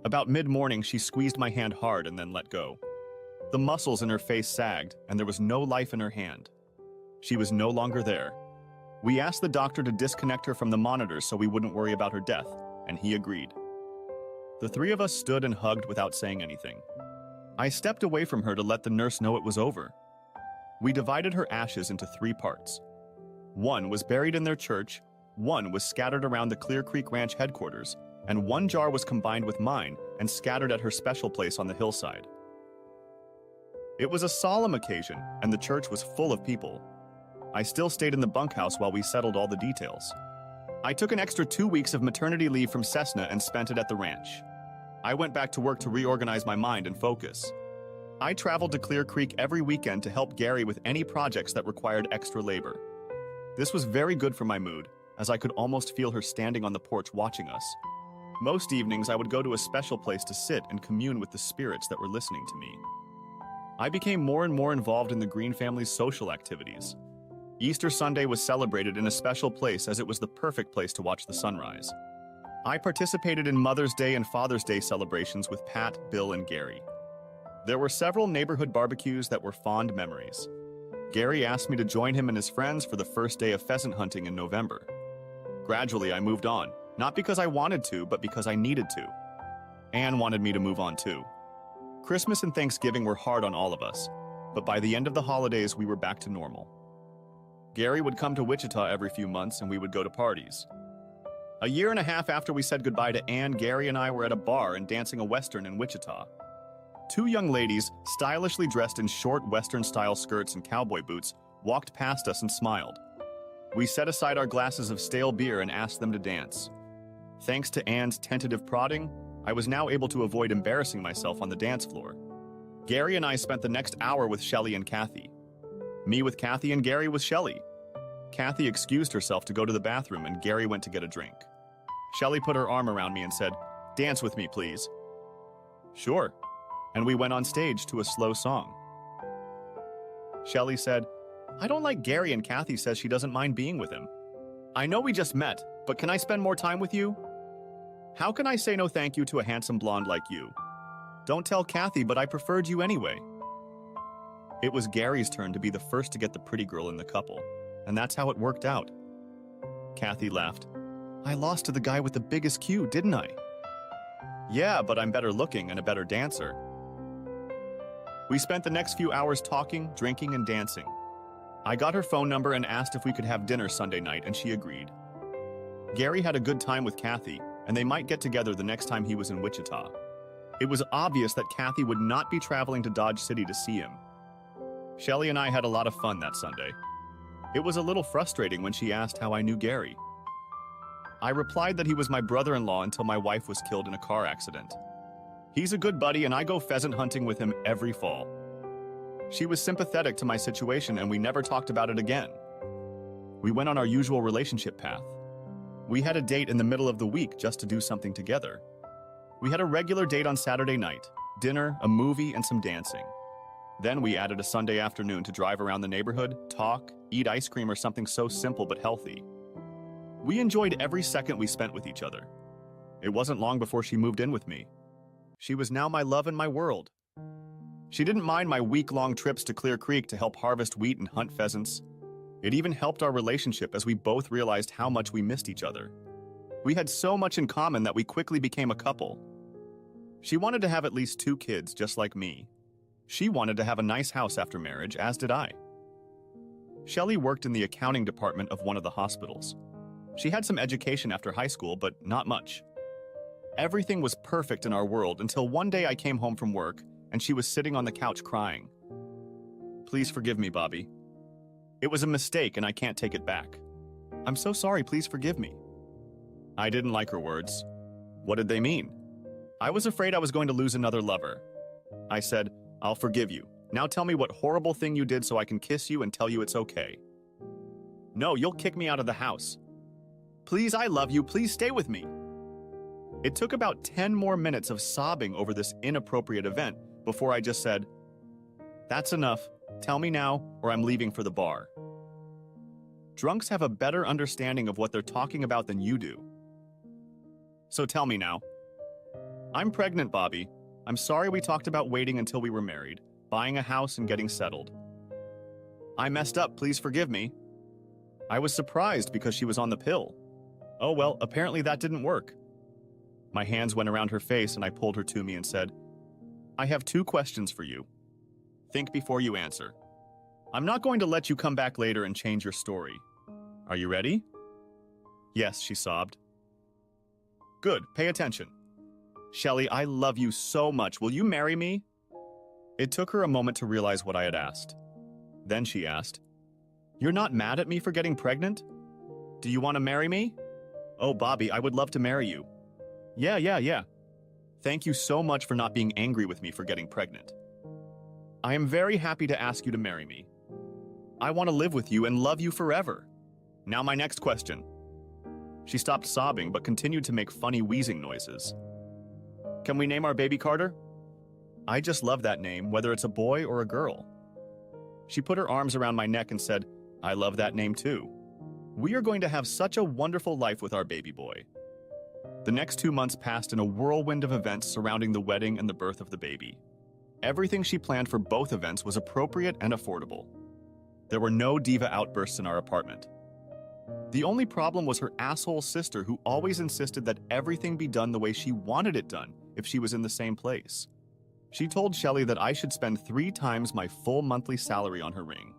Speaker 1: About mid-morning, she squeezed my hand hard and then let go. The muscles in her face sagged, and there was no life in her hand. She was no longer there. We asked the doctor to disconnect her from the monitors so we wouldn't worry about her death, and he agreed. The three of us stood and hugged without saying anything. I stepped away from her to let the nurse know it was over. We divided her ashes into 3 parts. One was buried in their church, one was scattered around the Clear Creek Ranch headquarters, and one jar was combined with mine and scattered at her special place on the hillside. It was a solemn occasion, and the church was full of people. I still stayed in the bunkhouse while we settled all the details. I took an extra 2 weeks of maternity leave from Cessna and spent it at the ranch. I went back to work to reorganize my mind and focus. I traveled to Clear Creek every weekend to help Gary with any projects that required extra labor. This was very good for my mood, as I could almost feel her standing on the porch watching us. Most evenings, I would go to a special place to sit and commune with the spirits that were listening to me. I became more and more involved in the Green family's social activities. Easter Sunday was celebrated in a special place as it was the perfect place to watch the sunrise. I participated in Mother's Day and Father's Day celebrations with Pat, Bill, and Gary. There were several neighborhood barbecues that were fond memories. Gary asked me to join him and his friends for the first day of pheasant hunting in November. Gradually, I moved on, not because I wanted to, but because I needed to. Anne wanted me to move on too. Christmas and Thanksgiving were hard on all of us, but by the end of the holidays, we were back to normal. Gary would come to Wichita every few months and we would go to parties. A year and a half after we said goodbye to Anne, Gary and I were at a bar and dancing a Western in Wichita. Two young ladies, stylishly dressed in short Western-style skirts and cowboy boots, walked past us and smiled. We set aside our glasses of stale beer and asked them to dance. Thanks to Anne's tentative prodding, I was now able to avoid embarrassing myself on the dance floor. Gary and I spent the next hour with Shelley and Kathy. Me with Kathy and Gary with Shelley. Kathy excused herself to go to the bathroom and Gary went to get a drink. Shelley put her arm around me and said, "Dance with me, please." Sure. And we went on stage to a slow song. Shelley said, "I don't like Gary and Kathy says she doesn't mind being with him. I know we just met, but can I spend more time with you? How can I say no thank you to a handsome blonde like you? Don't tell Kathy, but I preferred you anyway." It was Gary's turn to be the first to get the pretty girl in the couple, and that's how it worked out. Kathy laughed. "I lost to the guy with the biggest cue, didn't I?" "Yeah, but I'm better looking and a better dancer." We spent the next few hours talking, drinking, and dancing. I got her phone number and asked if we could have dinner Sunday night, and she agreed. Gary had a good time with Kathy, and they might get together the next time he was in Wichita. It was obvious that Kathy would not be traveling to Dodge City to see him. Shelley and I had a lot of fun that Sunday. It was a little frustrating when she asked how I knew Gary. I replied that he was my brother-in-law until my wife was killed in a car accident. He's a good buddy and I go pheasant hunting with him every fall. She was sympathetic to my situation and we never talked about it again. We went on our usual relationship path. We had a date in the middle of the week just to do something together. We had a regular date on Saturday night, dinner, a movie, and some dancing. Then we added a Sunday afternoon to drive around the neighborhood, talk, eat ice cream or something so simple but healthy. We enjoyed every second we spent with each other. It wasn't long before she moved in with me. She was now my love and my world. She didn't mind my week-long trips to Clear Creek to help harvest wheat and hunt pheasants. It even helped our relationship as we both realized how much we missed each other. We had so much in common that we quickly became a couple. She wanted to have at least 2 kids, just like me. She wanted to have a nice house after marriage, as did I. Shelley worked in the accounting department of one of the hospitals. She had some education after high school, but not much. Everything was perfect in our world until one day I came home from work and she was sitting on the couch crying. "Please forgive me, Bobby. It was a mistake and I can't take it back. I'm so sorry, please forgive me." I didn't like her words. What did they mean? I was afraid I was going to lose another lover. I said, "I'll forgive you. Now tell me what horrible thing you did so I can kiss you and tell you it's okay." "No, you'll kick me out of the house." "Please, I love you. Please stay with me." It took about 10 more minutes of sobbing over this inappropriate event before I just said, "That's enough. Tell me now, or I'm leaving for the bar." Drunks have a better understanding of what they're talking about than you do. "So tell me now." "I'm pregnant, Bobby. I'm sorry we talked about waiting until we were married, buying a house and getting settled. I messed up, please forgive me." I was surprised because she was on the pill. Oh well, apparently that didn't work. My hands went around her face and I pulled her to me and said, "I have 2 questions for you. Think before you answer. I'm not going to let you come back later and change your story. Are you ready?" "Yes," she sobbed. "Good, pay attention. Shelley, I love you so much. Will you marry me?" It took her a moment to realize what I had asked. Then she asked, "You're not mad at me for getting pregnant? Do you want to marry me?" "Oh, Bobby, I would love to marry you." Yeah. Thank you so much for not being angry with me for getting pregnant. I am very happy to ask you to marry me. I want to live with you and love you forever. Now my next question." She stopped sobbing but continued to make funny wheezing noises. "Can we name our baby Carter?" I just love that name, whether it's a boy or a girl. She put her arms around my neck and said, "I love that name too. We are going to have such a wonderful life with our baby boy." The next 2 months passed in a whirlwind of events surrounding the wedding and the birth of the baby. Everything she planned for both events was appropriate and affordable. There were no diva outbursts in our apartment. The only problem was her asshole sister who always insisted that everything be done the way she wanted it done if she was in the same place. She told Shelley that I should spend 3 times my full monthly salary on her ring.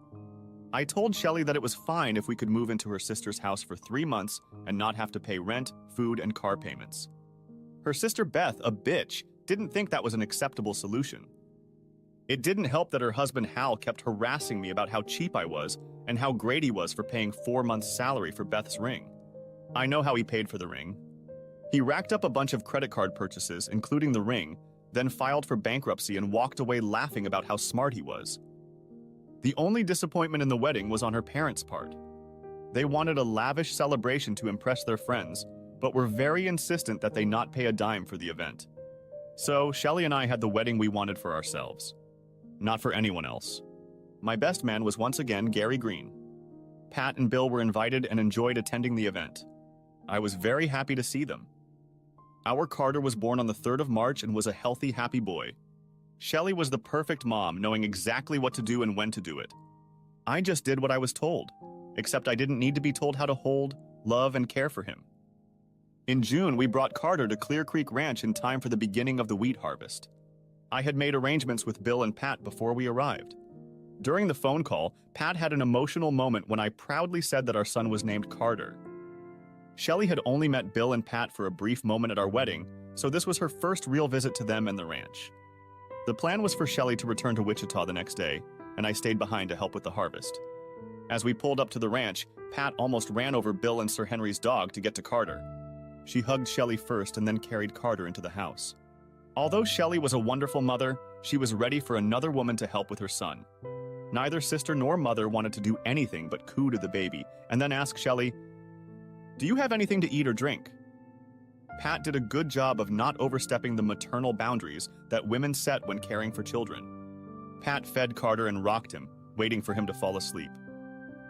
Speaker 1: I told Shelley that it was fine if we could move into her sister's house for 3 months and not have to pay rent, food, and car payments. Her sister Beth, a bitch, didn't think that was an acceptable solution. It didn't help that her husband Hal kept harassing me about how cheap I was and how great he was for paying 4 months' salary for Beth's ring. I know how he paid for the ring. He racked up a bunch of credit card purchases, including the ring, then filed for bankruptcy and walked away laughing about how smart he was. The only disappointment in the wedding was on her parents' part. They wanted a lavish celebration to impress their friends, but were very insistent that they not pay a dime for the event. So, Shelley and I had the wedding we wanted for ourselves. Not for anyone else. My best man was once again Gary Green. Pat and Bill were invited and enjoyed attending the event. I was very happy to see them. Our Carter was born on the 3rd of March and was a healthy, happy boy. Shelley was the perfect mom, knowing exactly what to do and when to do it. I just did what I was told, except I didn't need to be told how to hold, love, and care for him. In June, we brought Carter to Clear Creek Ranch in time for the beginning of the wheat harvest. I had made arrangements with Bill and Pat before we arrived. During the phone call, Pat had an emotional moment when I proudly said that our son was named Carter. Shelley had only met Bill and Pat for a brief moment at our wedding, so this was her first real visit to them and the ranch. The plan was for Shelley to return to Wichita the next day, and I stayed behind to help with the harvest. As we pulled up to the ranch, Pat almost ran over Bill and Sir Henry's dog to get to Carter. She hugged Shelley first and then carried Carter into the house. Although Shelley was a wonderful mother, she was ready for another woman to help with her son. Neither sister nor mother wanted to do anything but coo to the baby and then ask Shelley, "Do you have anything to eat or drink?" Pat did a good job of not overstepping the maternal boundaries that women set when caring for children. Pat fed Carter and rocked him, waiting for him to fall asleep.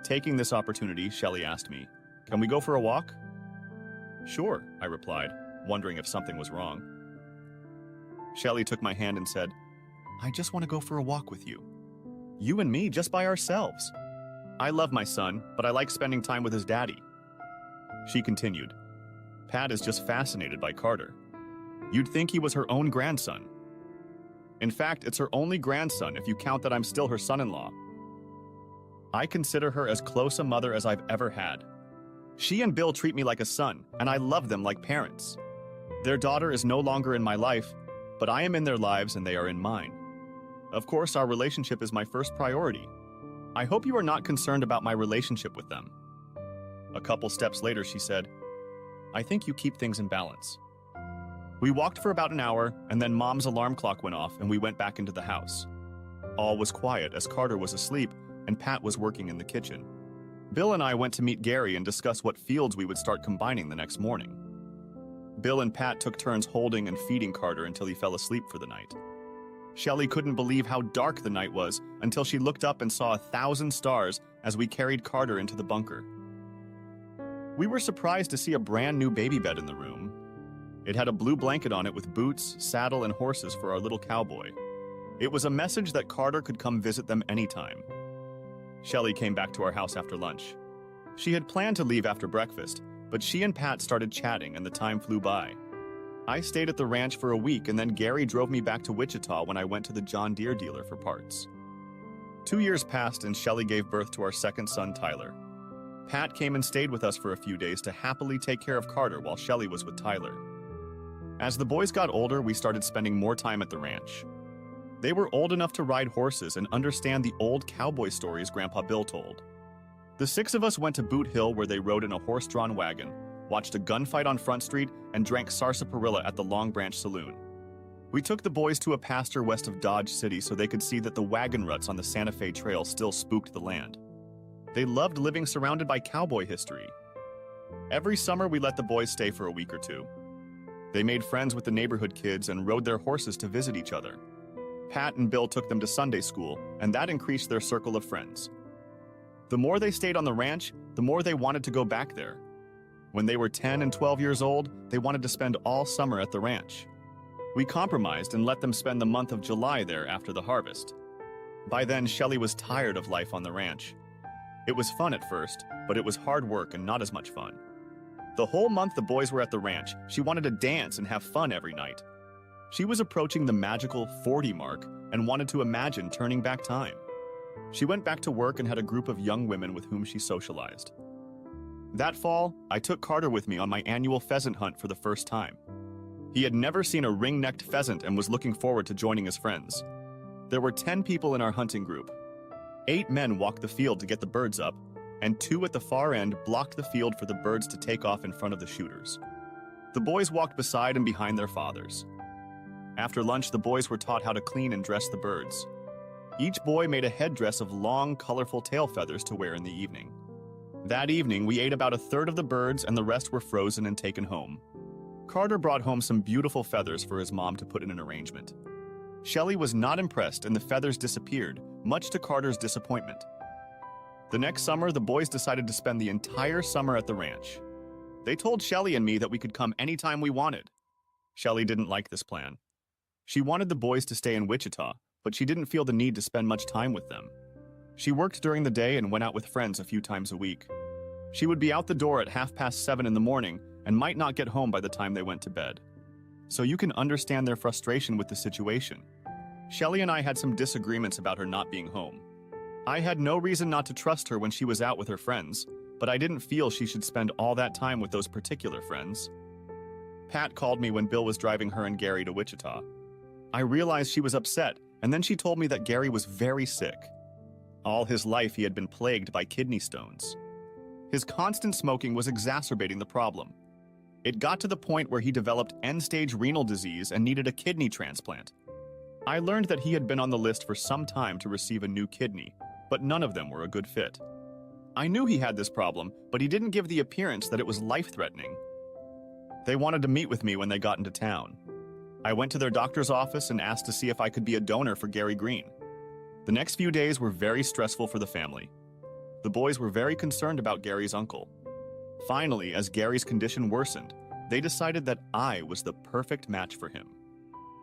Speaker 1: Taking this opportunity, Shelley asked me, "Can we go for a walk?" "Sure," I replied, wondering if something was wrong. Shelley took my hand and said, "I just want to go for a walk with you. You and me just by ourselves. I love my son, but I like spending time with his daddy." She continued, "Pat is just fascinated by Carter. You'd think he was her own grandson. In fact, it's her only grandson if you count that I'm still her son-in-law. I consider her as close a mother as I've ever had. She and Bill treat me like a son, and I love them like parents. Their daughter is no longer in my life, but I am in their lives and they are in mine. Of course, our relationship is my first priority. I hope you are not concerned about my relationship with them." A couple steps later, she said, "I think you keep things in balance." We walked for about an hour, and then Mom's alarm clock went off and we went back into the house. All was quiet as Carter was asleep and Pat was working in the kitchen. Bill and I went to meet Gary and discuss what fields we would start combining the next morning. Bill and Pat took turns holding and feeding Carter until he fell asleep for the night. Shelley couldn't believe how dark the night was until she looked up and saw 1,000 stars as we carried Carter into the bunker. We were surprised to see a brand new baby bed in the room. It had a blue blanket on it with boots, saddle, and horses for our little cowboy. It was a message that Carter could come visit them anytime. Shelley came back to our house after lunch. She had planned to leave after breakfast, but she and Pat started chatting and the time flew by. I stayed at the ranch for a week and then Gary drove me back to Wichita when I went to the John Deere dealer for parts. 2 years passed and Shelley gave birth to our second son, Tyler. Pat came and stayed with us for a few days to happily take care of Carter while Shelley was with Tyler. As the boys got older, we started spending more time at the ranch. They were old enough to ride horses and understand the old cowboy stories Grandpa Bill told. The 6 of us went to Boot Hill where they rode in a horse-drawn wagon, watched a gunfight on Front Street, and drank sarsaparilla at the Long Branch Saloon. We took the boys to a pasture west of Dodge City so they could see that the wagon ruts on the Santa Fe Trail still spooked the land. They loved living surrounded by cowboy history. Every summer we let the boys stay for a week or two. They made friends with the neighborhood kids and rode their horses to visit each other. Pat and Bill took them to Sunday school, and that increased their circle of friends. The more they stayed on the ranch, the more they wanted to go back there. When they were 10 and 12 years old, they wanted to spend all summer at the ranch. We compromised and let them spend the month of July there after the harvest. By then, Shelley was tired of life on the ranch. It was fun at first, but it was hard work and not as much fun. The whole month the boys were at the ranch, she wanted to dance and have fun every night. She was approaching the magical 40 mark and wanted to imagine turning back time. She went back to work and had a group of young women with whom she socialized. That fall, I took Carter with me on my annual pheasant hunt for the first time. He had never seen a ring-necked pheasant and was looking forward to joining his friends. There were 10 people in our hunting group. 8 men walked the field to get the birds up, and 2 at the far end blocked the field for the birds to take off in front of the shooters. The boys walked beside and behind their fathers. After lunch, the boys were taught how to clean and dress the birds. Each boy made a headdress of long, colorful tail feathers to wear in the evening. That evening, we ate about a third of the birds and the rest were frozen and taken home. Carter brought home some beautiful feathers for his mom to put in an arrangement. Shelley was not impressed and the feathers disappeared, much to Carter's disappointment. The next summer, the boys decided to spend the entire summer at the ranch. They told Shelley and me that we could come anytime we wanted. Shelley didn't like this plan. She wanted the boys to stay in Wichita, but she didn't feel the need to spend much time with them. She worked during the day and went out with friends a few times a week. She would be out the door at 7:30 in the morning and might not get home by the time they went to bed. So you can understand their frustration with the situation. Shelley and I had some disagreements about her not being home. I had no reason not to trust her when she was out with her friends, but I didn't feel she should spend all that time with those particular friends. Pat called me when Bill was driving her and Gary to Wichita. I realized she was upset, and then she told me that Gary was very sick. All his life he had been plagued by kidney stones. His constant smoking was exacerbating the problem. It got to the point where he developed end-stage renal disease and needed a kidney transplant. I learned that he had been on the list for some time to receive a new kidney, but none of them were a good fit. I knew he had this problem, but he didn't give the appearance that it was life-threatening. They wanted to meet with me when they got into town. I went to their doctor's office and asked to see if I could be a donor for Gary Green. The next few days were very stressful for the family. The boys were very concerned about Gary's uncle. Finally, as Gary's condition worsened, they decided that I was the perfect match for him.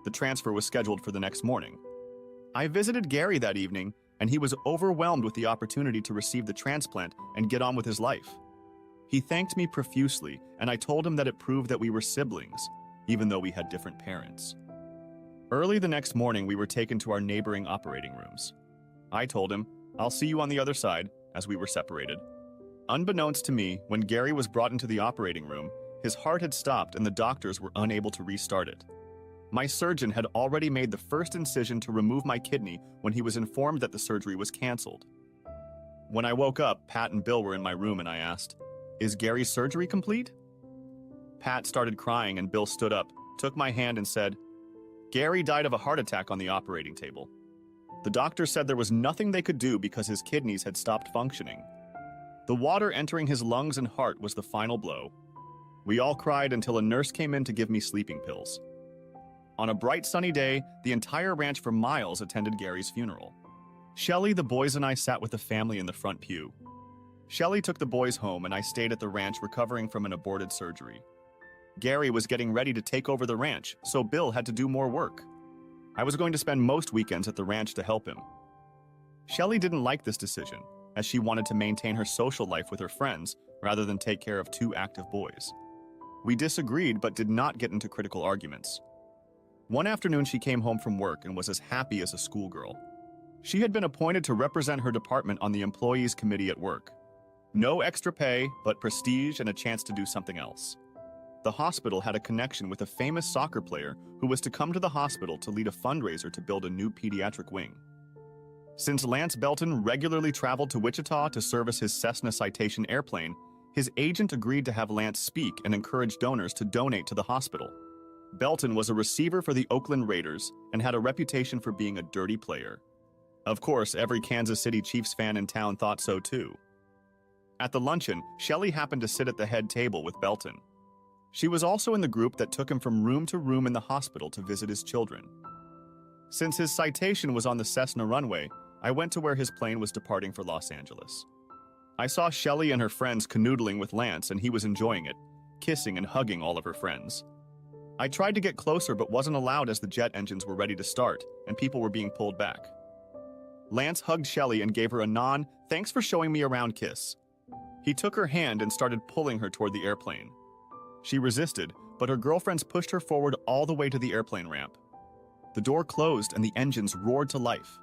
Speaker 1: The transfer was scheduled for the next morning. I visited Gary that evening, and he was overwhelmed with the opportunity to receive the transplant and get on with his life. He thanked me profusely, and I told him that it proved that we were siblings, even though we had different parents. Early the next morning, we were taken to our neighboring operating rooms. I told him, "I'll see you on the other side," as we were separated. Unbeknownst to me, when Gary was brought into the operating room, his heart had stopped and the doctors were unable to restart it. My surgeon had already made the first incision to remove my kidney when he was informed that the surgery was canceled. When I woke up, Pat and Bill were in my room and I asked, "Is Gary's surgery complete?" Pat started crying and Bill stood up, took my hand and said, "Gary died of a heart attack on the operating table. The doctor said there was nothing they could do because his kidneys had stopped functioning. The water entering his lungs and heart was the final blow." We all cried until a nurse came in to give me sleeping pills. On a bright sunny day, the entire ranch for miles attended Gary's funeral. Shelley, the boys, and I sat with the family in the front pew. Shelley took the boys home and I stayed at the ranch recovering from an aborted surgery. Gary was getting ready to take over the ranch, so Bill had to do more work. I was going to spend most weekends at the ranch to help him. Shelley didn't like this decision, as she wanted to maintain her social life with her friends rather than take care of 2 active boys. We disagreed but did not get into critical arguments. One afternoon she came home from work and was as happy as a schoolgirl. She had been appointed to represent her department on the employees committee at work. No extra pay, but prestige and a chance to do something else. The hospital had a connection with a famous soccer player who was to come to the hospital to lead a fundraiser to build a new pediatric wing. Since Lance Belton regularly traveled to Wichita to service his Cessna Citation airplane, his agent agreed to have Lance speak and encourage donors to donate to the hospital. Belton was a receiver for the Oakland Raiders and had a reputation for being a dirty player. Of course, every Kansas City Chiefs fan in town thought so too. At the luncheon, Shelley happened to sit at the head table with Belton. She was also in the group that took him from room to room in the hospital to visit his children. Since his citation was on the Cessna runway, I went to where his plane was departing for Los Angeles. I saw Shelley and her friends canoodling with Lance and he was enjoying it, kissing and hugging all of her friends. I tried to get closer but wasn't allowed as the jet engines were ready to start and people were being pulled back. Lance hugged Shelley and gave her a "thanks for showing me around" kiss. He took her hand and started pulling her toward the airplane. She resisted, but her girlfriends pushed her forward all the way to the airplane ramp. The door closed and the engines roared to life.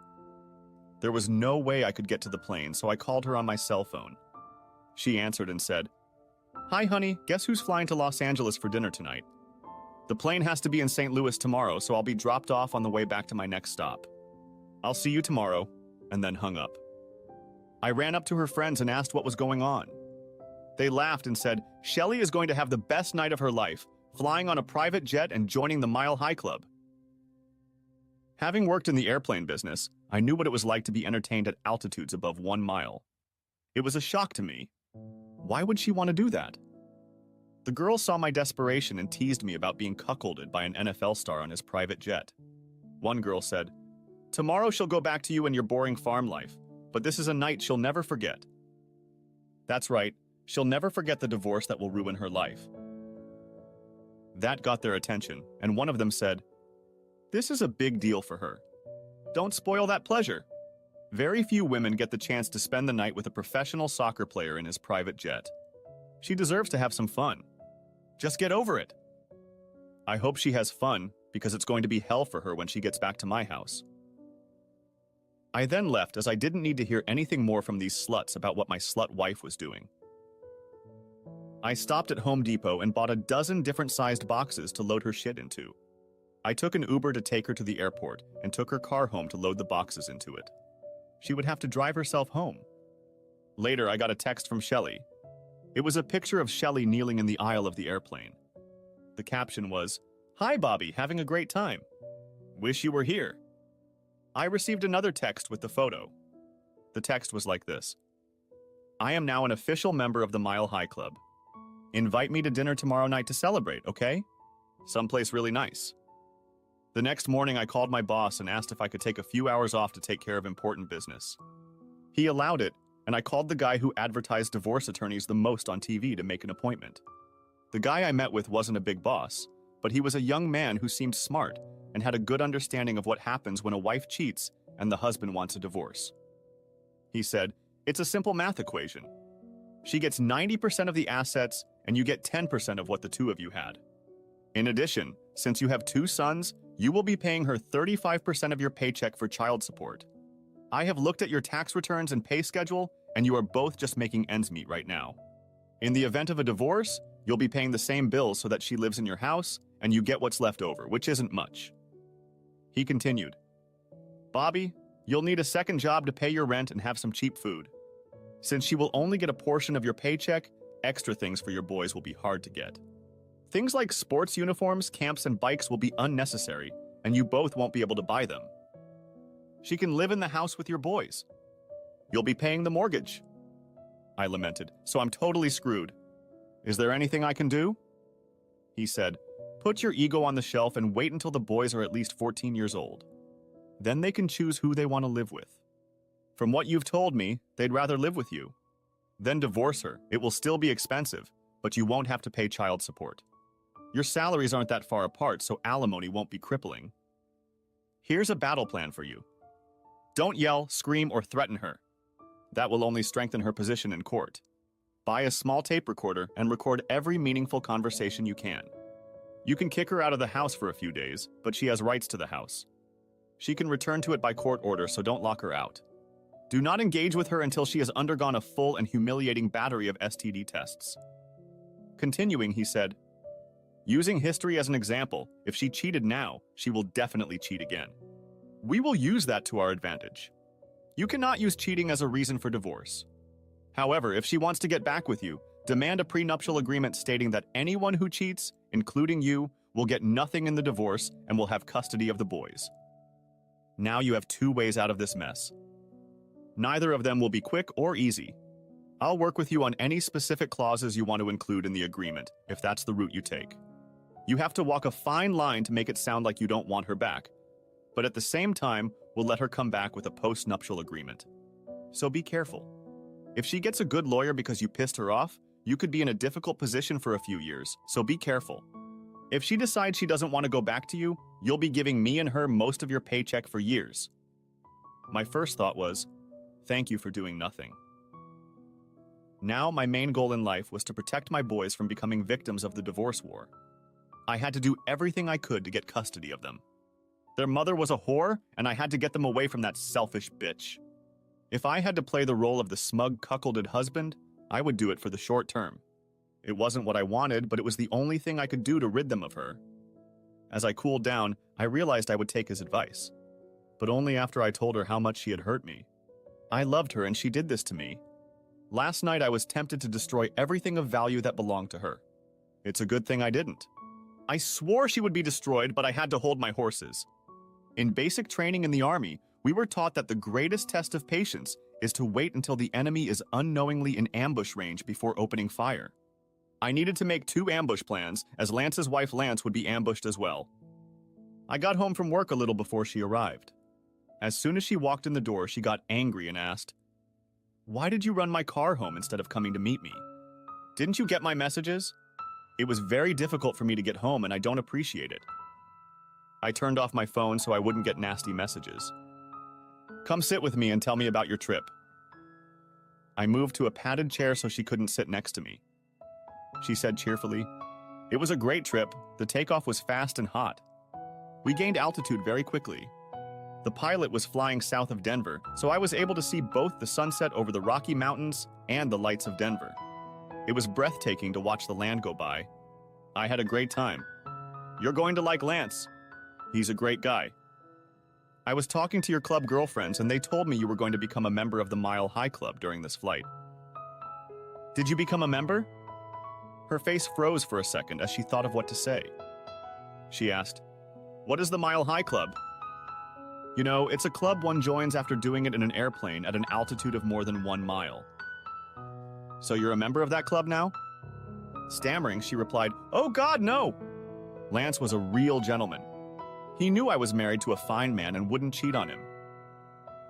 Speaker 1: There was no way I could get to the plane, so I called her on my cell phone. She answered and said, "Hi, honey, guess who's flying to Los Angeles for dinner tonight? The plane has to be in St. Louis tomorrow, so I'll be dropped off on the way back to my next stop. I'll see you tomorrow," and then hung up. I ran up to her friends and asked what was going on. They laughed and said, "Shelley is going to have the best night of her life, flying on a private jet and joining the Mile High Club." Having worked in the airplane business, I knew what it was like to be entertained at altitudes above 1 mile. It was a shock to me. Why would she want to do that? The girl saw my desperation and teased me about being cuckolded by an NFL star on his private jet. One girl said, "Tomorrow she'll go back to you in your boring farm life, but this is a night she'll never forget." That's right, she'll never forget the divorce that will ruin her life. That got their attention, and one of them said, "This is a big deal for her. Don't spoil that pleasure." Very few women get the chance to spend the night with a professional soccer player in his private jet. She deserves to have some fun. Just get over it. I hope she has fun, because it's going to be hell for her when she gets back to my house. I then left as I didn't need to hear anything more from these sluts about what my slut wife was doing. I stopped at Home Depot and bought a dozen different sized boxes to load her shit into. I took an Uber to take her to the airport and took her car home to load the boxes into it. She would have to drive herself home. Later, I got a text from Shelley. It was a picture of Shelley kneeling in the aisle of the airplane. The caption was, "Hi, Bobby, having a great time. Wish you were here." I received another text with the photo. The text was like this: "I am now an official member of the Mile High Club. Invite me to dinner tomorrow night to celebrate, okay? Someplace really nice." The next morning, I called my boss and asked if I could take a few hours off to take care of important business. He allowed it, and I called the guy who advertised divorce attorneys the most on TV to make an appointment. The guy I met with wasn't a big boss, but he was a young man who seemed smart and had a good understanding of what happens when a wife cheats and the husband wants a divorce. He said, "It's a simple math equation. She gets 90% of the assets, and you get 10% of what the two of you had. In addition, since you have 2 sons, you will be paying her 35% of your paycheck for child support. I have looked at your tax returns and pay schedule, and you are both just making ends meet right now. In the event of a divorce, you'll be paying the same bills so that she lives in your house, and you get what's left over, which isn't much." He continued, "Bobby, you'll need a second job to pay your rent and have some cheap food. Since she will only get a portion of your paycheck, extra things for your boys will be hard to get. Things like sports uniforms, camps, and bikes will be unnecessary, and you both won't be able to buy them. She can live in the house with your boys. You'll be paying the mortgage." I lamented, "So I'm totally screwed. Is there anything I can do?" He said, "Put your ego on the shelf and wait until the boys are at least 14 years old. Then they can choose who they want to live with. From what you've told me, they'd rather live with you. Then divorce her. It will still be expensive, but you won't have to pay child support. Your salaries aren't that far apart, so alimony won't be crippling. Here's a battle plan for you. Don't yell, scream, or threaten her. That will only strengthen her position in court. Buy a small tape recorder and record every meaningful conversation you can. You can kick her out of the house for a few days, but she has rights to the house. She can return to it by court order, so don't lock her out. Do not engage with her until she has undergone a full and humiliating battery of STD tests." Continuing, he said, "Using history as an example, if she cheated now, she will definitely cheat again. We will use that to our advantage. You cannot use cheating as a reason for divorce. However, if she wants to get back with you, demand a prenuptial agreement stating that anyone who cheats, including you, will get nothing in the divorce and will have custody of the boys. Now you have 2 ways out of this mess. Neither of them will be quick or easy. I'll work with you on any specific clauses you want to include in the agreement, if that's the route you take. You have to walk a fine line to make it sound like you don't want her back, but at the same time, we'll let her come back with a post-nuptial agreement. So be careful. If she gets a good lawyer because you pissed her off, you could be in a difficult position for a few years, so be careful. If she decides she doesn't want to go back to you, you'll be giving me and her most of your paycheck for years." My first thought was, thank you for doing nothing. Now, my main goal in life was to protect my boys from becoming victims of the divorce war. I had to do everything I could to get custody of them. Their mother was a whore, and I had to get them away from that selfish bitch. If I had to play the role of the smug, cuckolded husband, I would do it for the short term. It wasn't what I wanted, but it was the only thing I could do to rid them of her. As I cooled down, I realized I would take his advice, but only after I told her how much she had hurt me. I loved her and she did this to me. Last night I was tempted to destroy everything of value that belonged to her. It's a good thing I didn't. I swore she would be destroyed, but I had to hold my horses. In basic training in the army, we were taught that the greatest test of patience is to wait until the enemy is unknowingly in ambush range before opening fire. I needed to make 2 ambush plans, as Lance's wife Lance would be ambushed as well. I got home from work a little before she arrived. As soon as she walked in the door, she got angry and asked, "Why did you run my car home instead of coming to meet me? Didn't you get my messages? It was very difficult for me to get home and I don't appreciate it." I turned off my phone so I wouldn't get nasty messages. "Come sit with me and tell me about your trip." I moved to a padded chair so she couldn't sit next to me. She said cheerfully, "It was a great trip. The takeoff was fast and hot. We gained altitude very quickly. The pilot was flying south of Denver, so I was able to see both the sunset over the Rocky Mountains and the lights of Denver. It was breathtaking to watch the land go by. I had a great time. You're going to like Lance. He's a great guy. I was talking to your club girlfriends and they told me you were going to become a member of the Mile High Club during this flight. Did you become a member?" Her face froze for a second as she thought of what to say. She asked, "What is the Mile High Club?" "You know, it's a club one joins after doing it in an airplane at an altitude of more than 1 mile. "So you're a member of that club now?" Stammering, she replied, "Oh God, no!" Lance was a real gentleman. He knew I was married to a fine man and wouldn't cheat on him.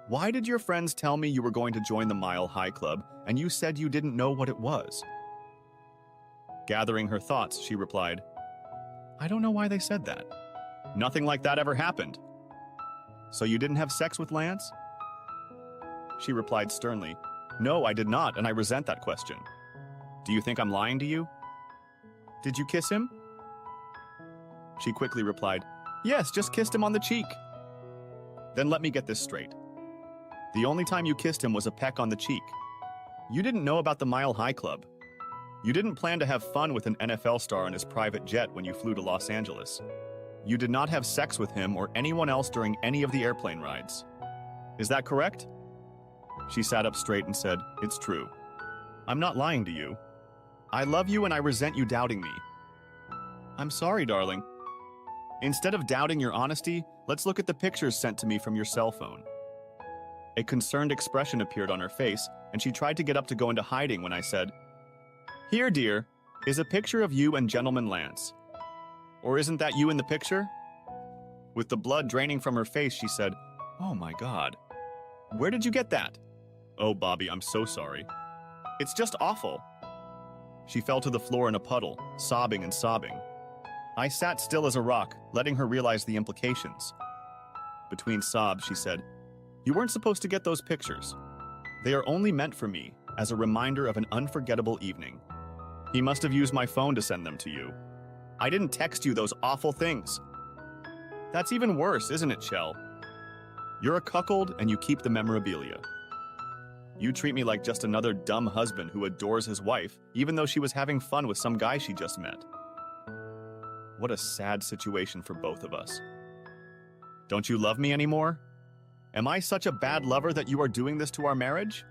Speaker 1: "Why did your friends tell me you were going to join the Mile High Club and you said you didn't know what it was?" Gathering her thoughts, she replied, "I don't know why they said that. Nothing like that ever happened." "So you didn't have sex with Lance?" She replied sternly, "No, I did not, and I resent that question. Do you think I'm lying to you?" "Did you kiss him?" She quickly replied, "Yes, just kissed him on the cheek." "Then let me get this straight. The only time you kissed him was a peck on the cheek. You didn't know about the Mile High Club. You didn't plan to have fun with an NFL star on his private jet when you flew to Los Angeles. You did not have sex with him or anyone else during any of the airplane rides. Is that correct?" She sat up straight and said, "It's true. I'm not lying to you. I love you and I resent you doubting me." "I'm sorry, darling. Instead of doubting your honesty, let's look at the pictures sent to me from your cell phone." A concerned expression appeared on her face, and she tried to get up to go into hiding when I said, "Here, dear, is a picture of you and Gentleman Lance. Or isn't that you in the picture?" With the blood draining from her face, she said, "Oh my God. Where did you get that?" "Oh, Bobby, I'm so sorry. It's just awful." She fell to the floor in a puddle, sobbing and sobbing. I sat still as a rock, letting her realize the implications. Between sobs, she said, "You weren't supposed to get those pictures. They are only meant for me, as a reminder of an unforgettable evening. He must have used my phone to send them to you. I didn't text you those awful things." "That's even worse, isn't it, Shell? You're a cuckold and you keep the memorabilia. You treat me like just another dumb husband who adores his wife, even though she was having fun with some guy she just met. What a sad situation for both of us. Don't you love me anymore? Am I such a bad lover that you are doing this to our marriage?"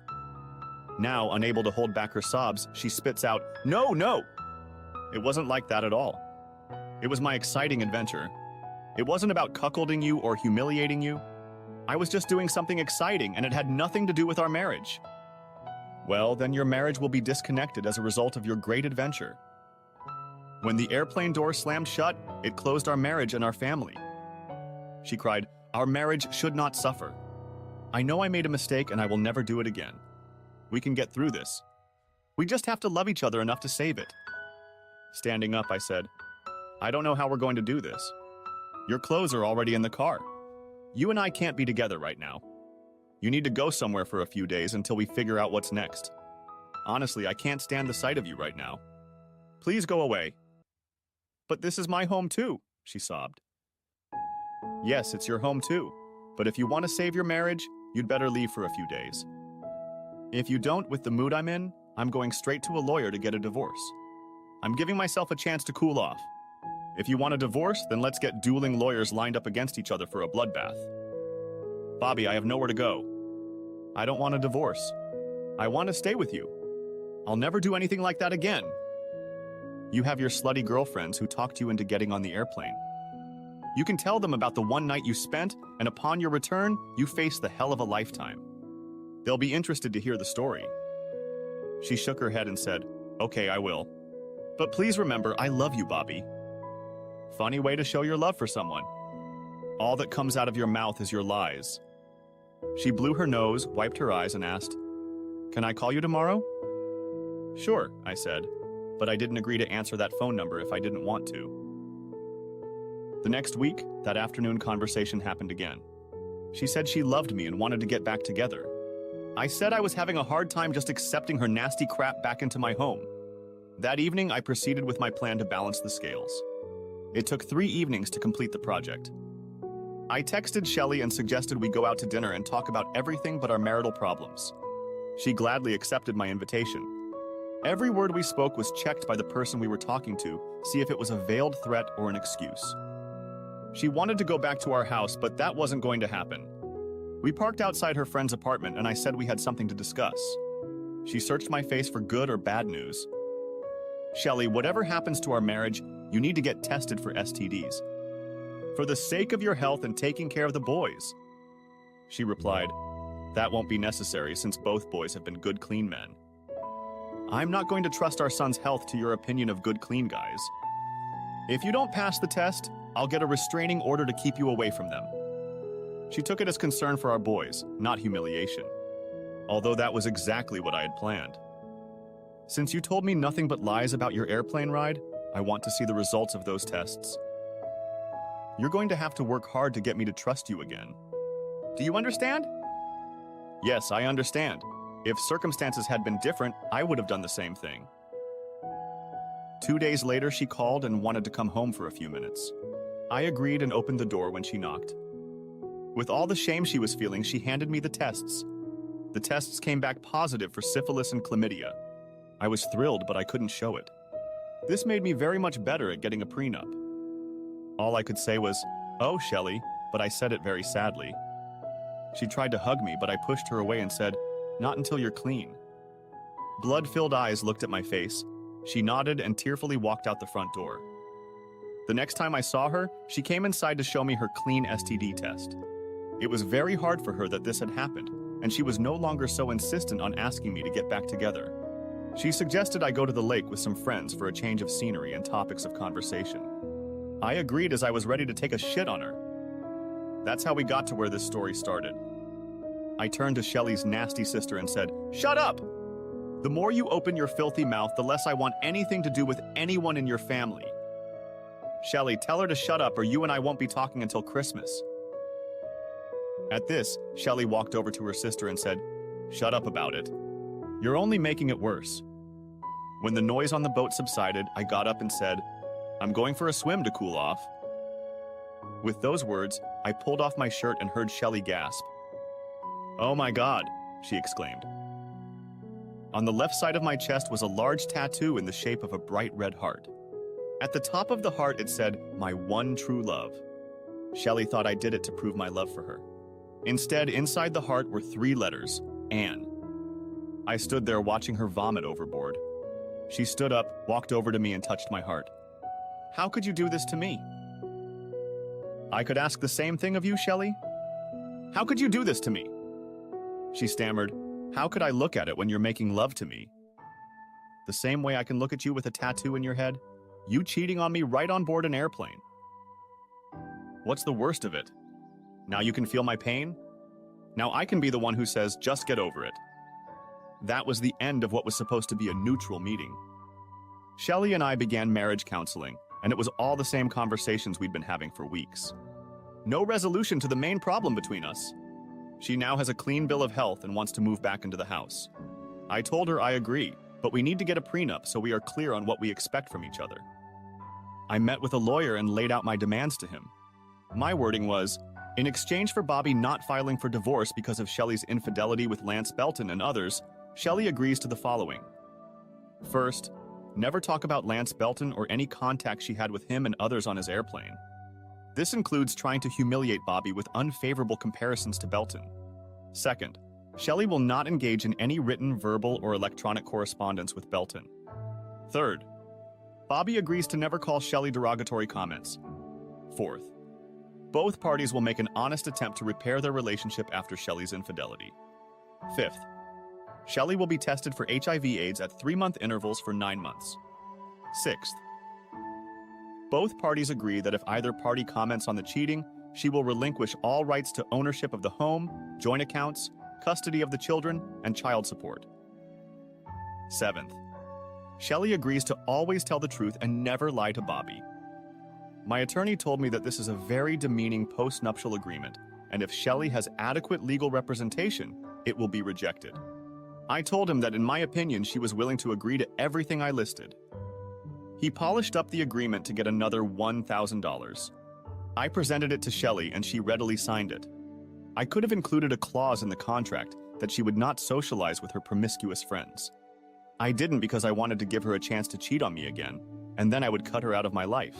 Speaker 1: Now, unable to hold back her sobs, she spits out, "No, no! It wasn't like that at all. It was my exciting adventure. It wasn't about cuckolding you or humiliating you. I was just doing something exciting and it had nothing to do with our marriage." "Well, then your marriage will be disconnected as a result of your great adventure. When the airplane door slammed shut, it closed our marriage and our family." She cried, "Our marriage should not suffer. I know I made a mistake and I will never do it again. We can get through this. We just have to love each other enough to save it." Standing up, I said, "I don't know how we're going to do this. Your clothes are already in the car. You and I can't be together right now. You need to go somewhere for a few days until we figure out what's next. Honestly, I can't stand the sight of you right now. Please go away." "But this is my home too," she sobbed. "Yes, it's your home too. But if you want to save your marriage, you'd better leave for a few days. If you don't, with the mood I'm in, I'm going straight to a lawyer to get a divorce. I'm giving myself a chance to cool off. If you want a divorce, then let's get dueling lawyers lined up against each other for a bloodbath. Bobby, I have nowhere to go. I don't want a divorce. I want to stay with you. I'll never do anything like that again. You have your slutty girlfriends who talked you into getting on the airplane. You can tell them about the one night you spent, and upon your return, you face the hell of a lifetime. They'll be interested to hear the story. She shook her head and said, "Okay, I will. But please remember, I love you, Bobby." Funny way to show your love for someone. All that comes out of your mouth is your lies. She blew her nose, wiped her eyes, and asked, "Can I call you tomorrow?" "Sure," I said, but I didn't agree to answer that phone number if I didn't want to. The next week, that afternoon conversation happened again. She said she loved me and wanted to get back together. I said I was having a hard time just accepting her nasty crap back into my home. That evening, I proceeded with my plan to balance the scales. It took 3 evenings to complete the project. I texted Shelley and suggested we go out to dinner and talk about everything but our marital problems. She gladly accepted my invitation. Every word we spoke was checked by the person we were talking to, see if it was a veiled threat or an excuse. She wanted to go back to our house, but that wasn't going to happen. We parked outside her friend's apartment and I said we had something to discuss. She searched my face for good or bad news. "Shelley, whatever happens to our marriage, you need to get tested for STDs. For the sake of your health and taking care of the boys." She replied, "That won't be necessary since both boys have been good, clean men." I'm not going to trust our son's health to your opinion of good, clean guys. If you don't pass the test, I'll get a restraining order to keep you away from them. She took it as concern for our boys, not humiliation. Although that was exactly what I had planned. "Since you told me nothing but lies about your airplane ride, I want to see the results of those tests. You're going to have to work hard to get me to trust you again. Do you understand?" "Yes, I understand. If circumstances had been different, I would have done the same thing." 2 days later, she called and wanted to come home for a few minutes. I agreed and opened the door when she knocked. With all the shame she was feeling, she handed me the tests. The tests came back positive for syphilis and chlamydia. I was thrilled, but I couldn't show it. This made me very much better at getting a prenup. All I could say was, "Oh, Shelley," but I said it very sadly. She tried to hug me, but I pushed her away and said, "Not until you're clean." Blood-filled eyes looked at my face. She nodded and tearfully walked out the front door. The next time I saw her, she came inside to show me her clean STD test. It was very hard for her that this had happened, and she was no longer so insistent on asking me to get back together. She suggested I go to the lake with some friends for a change of scenery and topics of conversation. I agreed as I was ready to take a shit on her. That's how we got to where this story started. I turned to Shelley's nasty sister and said, "Shut up! The more you open your filthy mouth, the less I want anything to do with anyone in your family. Shelley, tell her to shut up or you and I won't be talking until Christmas." At this, Shelley walked over to her sister and said, "Shut up about it. You're only making it worse." When the noise on the boat subsided, I got up and said, "I'm going for a swim to cool off." With those words, I pulled off my shirt and heard Shelley gasp. "Oh my God," she exclaimed. On the left side of my chest was a large tattoo in the shape of a bright red heart. At the top of the heart it said, "My one true love." Shelley thought I did it to prove my love for her. Instead, inside the heart were 3 letters, Anne. I stood there watching her vomit overboard. She stood up, walked over to me and touched my heart. "How could you do this to me?" "I could ask the same thing of you, Shelley. How could you do this to me?" She stammered, "How could I look at it when you're making love to me?" "The same way I can look at you with a tattoo in your head? You cheating on me right on board an airplane." "What's the worst of it? Now you can feel my pain? Now I can be the one who says, just get over it." That was the end of what was supposed to be a neutral meeting. Shelley and I began marriage counseling, and it was all the same conversations we'd been having for weeks. No resolution to the main problem between us. She now has a clean bill of health and wants to move back into the house. I told her I agree, but we need to get a prenup so we are clear on what we expect from each other. I met with a lawyer and laid out my demands to him. My wording was, in exchange for Bobby not filing for divorce because of Shelley's infidelity with Lance Belton and others, Shelley agrees to the following. First, never talk about Lance Belton or any contact she had with him and others on his airplane. This includes trying to humiliate Bobby with unfavorable comparisons to Belton. Second, Shelley will not engage in any written, verbal, or electronic correspondence with Belton. Third, Bobby agrees to never call Shelley derogatory comments. Fourth, both parties will make an honest attempt to repair their relationship after Shelley's infidelity. Fifth, Shelley will be tested for HIV/AIDS at 3-month intervals for 9 months. Sixth, both parties agree that if either party comments on the cheating, she will relinquish all rights to ownership of the home, joint accounts, custody of the children, and child support. Seventh, Shelley agrees to always tell the truth and never lie to Bobby. My attorney told me that this is a very demeaning post-nuptial agreement, and if Shelley has adequate legal representation, it will be rejected. I told him that in my opinion, she was willing to agree to everything I listed. He polished up the agreement to get another $1,000. I presented it to Shelley and she readily signed it. I could have included a clause in the contract that she would not socialize with her promiscuous friends. I didn't because I wanted to give her a chance to cheat on me again, and then I would cut her out of my life.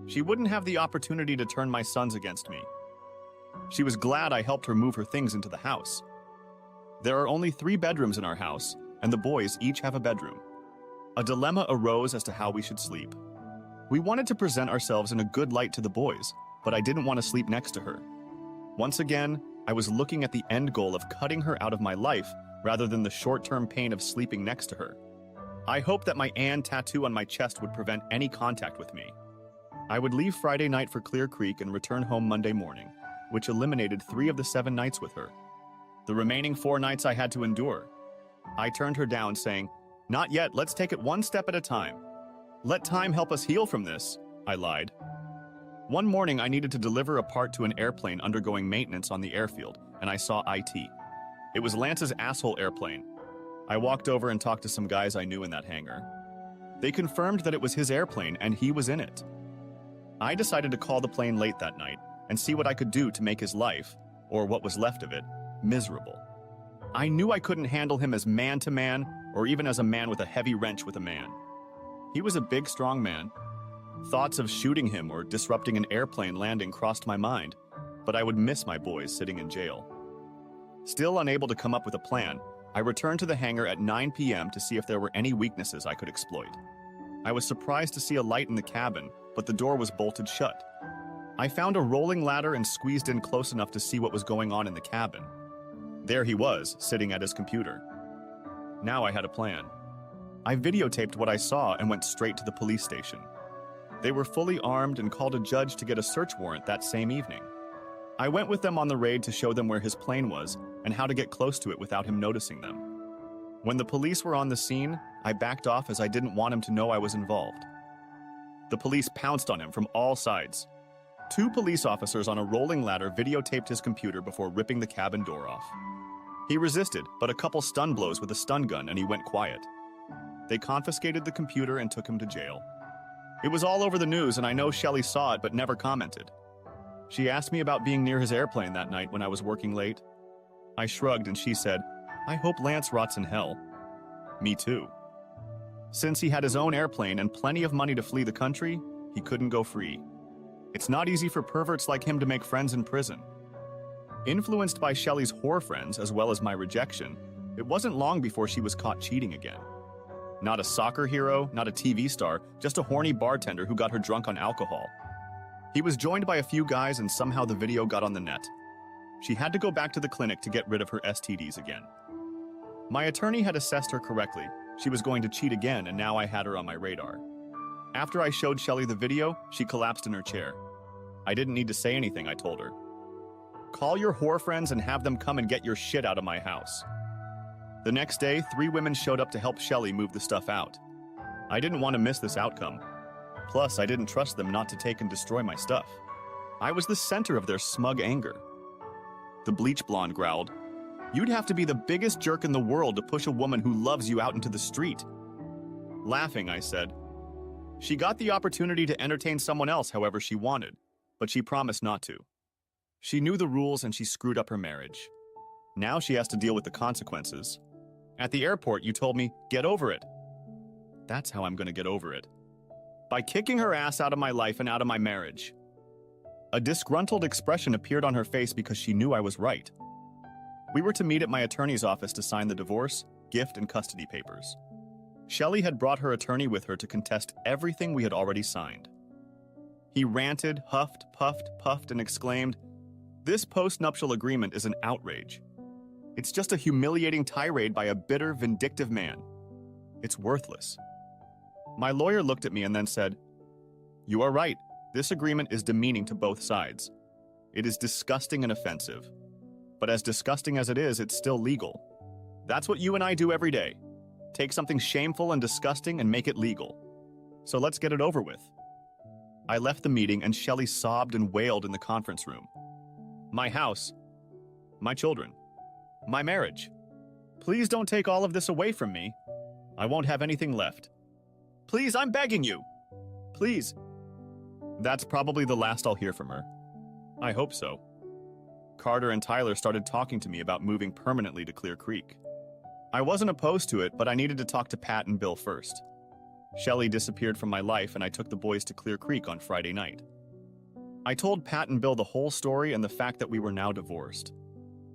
Speaker 1: She wouldn't have the opportunity to turn my sons against me. She was glad I helped her move her things into the house. There are only 3 bedrooms in our house, and the boys each have a bedroom. A dilemma arose as to how we should sleep. We wanted to present ourselves in a good light to the boys, but I didn't want to sleep next to her. Once again, I was looking at the end goal of cutting her out of my life rather than the short-term pain of sleeping next to her. I hoped that my Anne tattoo on my chest would prevent any contact with me. I would leave Friday night for Clear Creek and return home Monday morning, which eliminated 3 of the 7 nights with her. The remaining 4 nights I had to endure. I turned her down, saying, "Not yet, let's take it one step at a time. Let time help us heal from this," I lied. One morning, I needed to deliver a part to an airplane undergoing maintenance on the airfield, and I saw IT. It was Lance's asshole airplane. I walked over and talked to some guys I knew in that hangar. They confirmed that it was his airplane and he was in it. I decided to call the plane late that night and see what I could do to make his life, or what was left of it, miserable. I knew I couldn't handle him as man-to-man, or even as a man with a heavy wrench with a man. He was a big, strong man. Thoughts of shooting him or disrupting an airplane landing crossed my mind, but I would miss my boys sitting in jail. Still unable to come up with a plan, I returned to the hangar at 9 p.m. to see if there were any weaknesses I could exploit. I was surprised to see a light in the cabin, but the door was bolted shut. I found a rolling ladder and squeezed in close enough to see what was going on in the cabin. There he was, sitting at his computer. Now I had a plan. I videotaped what I saw and went straight to the police station. They were fully armed and called a judge to get a search warrant that same evening. I went with them on the raid to show them where his plane was and how to get close to it without him noticing them. When the police were on the scene, I backed off as I didn't want him to know I was involved. The police pounced on him from all sides. 2 police officers on a rolling ladder videotaped his computer before ripping the cabin door off. He resisted, but a couple stun blows with a stun gun and he went quiet. They confiscated the computer and took him to jail. It was all over the news and I know Shelley saw it but never commented. She asked me about being near his airplane that night when I was working late. I shrugged and she said, "I hope Lance rots in hell." Me too. Since he had his own airplane and plenty of money to flee the country, he couldn't go free. It's not easy for perverts like him to make friends in prison. Influenced by Shelley's whore friends as well as my rejection, it wasn't long before she was caught cheating again. Not a soccer hero, not a TV star, just a horny bartender who got her drunk on alcohol. He was joined by a few guys and somehow the video got on the net. She had to go back to the clinic to get rid of her STDs again. My attorney had assessed her correctly. She was going to cheat again and now I had her on my radar. After I showed Shelley the video, she collapsed in her chair. I didn't need to say anything, I told her. "Call your whore friends and have them come and get your shit out of my house." The next day, 3 women showed up to help Shelley move the stuff out. I didn't want to miss this outcome. Plus, I didn't trust them not to take and destroy my stuff. I was the center of their smug anger. The bleach blonde growled, "You'd have to be the biggest jerk in the world to push a woman who loves you out into the street." Laughing, I said, "She got the opportunity to entertain someone else however she wanted, but she promised not to. She knew the rules and she screwed up her marriage. Now she has to deal with the consequences. At the airport, you told me, get over it. That's how I'm going to get over it. By kicking her ass out of my life and out of my marriage. A disgruntled expression appeared on her face because she knew I was right. We were to meet at my attorney's office to sign the divorce, gift, and custody papers. Shelley had brought her attorney with her to contest everything we had already signed. He ranted, huffed, puffed, and exclaimed, "This post-nuptial agreement is an outrage. It's just a humiliating tirade by a bitter, vindictive man. It's worthless." My lawyer looked at me and then said, "You are right. This agreement is demeaning to both sides. It is disgusting and offensive. But as disgusting as it is, it's still legal. That's what you and I do every day. Take something shameful and disgusting and make it legal. So let's get it over with." I left the meeting and Shelley sobbed and wailed in the conference room. My house, my children, my marriage. Please don't take all of this away from me. I won't have anything left. Please, I'm begging you. Please. That's probably the last I'll hear from her. I hope so. Carter and Tyler started talking to me about moving permanently to Clear Creek. I wasn't opposed to it, but I needed to talk to Pat and Bill first. Shelley disappeared from my life and I took the boys to Clear Creek on Friday night. I told Pat and Bill the whole story and the fact that we were now divorced.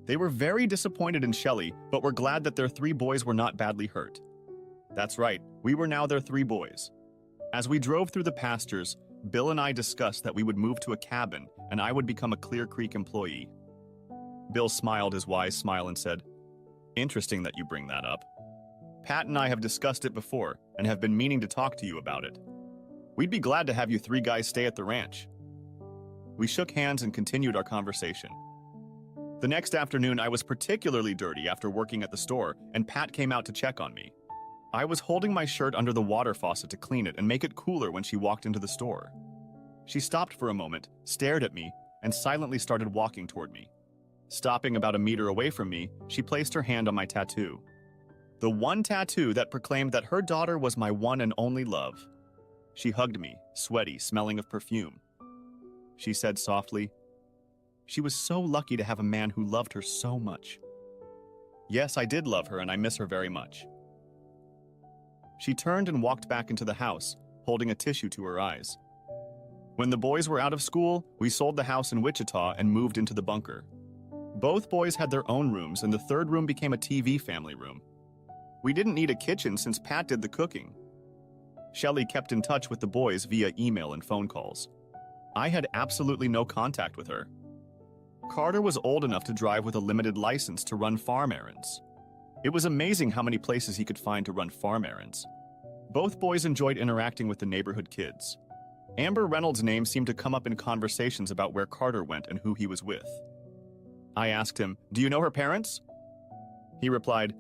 Speaker 1: They were very disappointed in Shelley, but were glad that their 3 boys were not badly hurt. That's right, we were now their 3 boys. As we drove through the pastures, Bill and I discussed that we would move to a cabin and I would become a Clear Creek employee. Bill smiled his wise smile and said, "Interesting that you bring that up. Pat and I have discussed it before and have been meaning to talk to you about it. We'd be glad to have you 3 guys stay at the ranch." We shook hands and continued our conversation. The next afternoon, I was particularly dirty after working at the store, and Pat came out to check on me. I was holding my shirt under the water faucet to clean it and make it cooler when she walked into the store. She stopped for a moment, stared at me, and silently started walking toward me. Stopping about a meter away from me, she placed her hand on my tattoo. The one tattoo that proclaimed that her daughter was my one and only love. She hugged me, sweaty, smelling of perfume. She said softly, "She was so lucky to have a man who loved her so much." Yes, I did love her and I miss her very much. She turned and walked back into the house, holding a tissue to her eyes. When the boys were out of school, we sold the house in Wichita and moved into the bunker. Both boys had their own rooms and the 3rd room became a TV family room. We didn't need a kitchen since Pat did the cooking. Shelley kept in touch with the boys via email and phone calls. I had absolutely no contact with her. Carter was old enough to drive with a limited license to run farm errands. It was amazing how many places he could find to run farm errands. Both boys enjoyed interacting with the neighborhood kids. Amber Reynolds' name seemed to come up in conversations about where Carter went and who he was with. I asked him, "Do you know her parents?" He replied,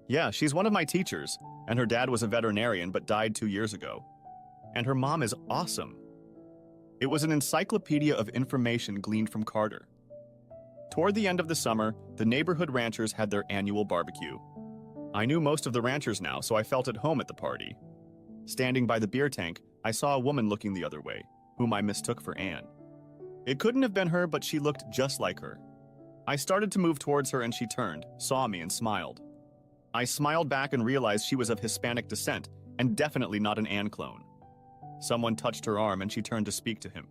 Speaker 1: "Yeah, she's one of my teachers, and her dad was a veterinarian but died 2 years ago. And her mom is awesome." It was an encyclopedia of information gleaned from Carter. Toward the end of the summer, the neighborhood ranchers had their annual barbecue. I knew most of the ranchers now, so I felt at home at the party. Standing by the beer tank, I saw a woman looking the other way, whom I mistook for Anne. It couldn't have been her, but she looked just like her. I started to move towards her and she turned, saw me, and smiled. I smiled back and realized she was of Hispanic descent, and definitely not an Anne clone. Someone touched her arm and she turned to speak to him.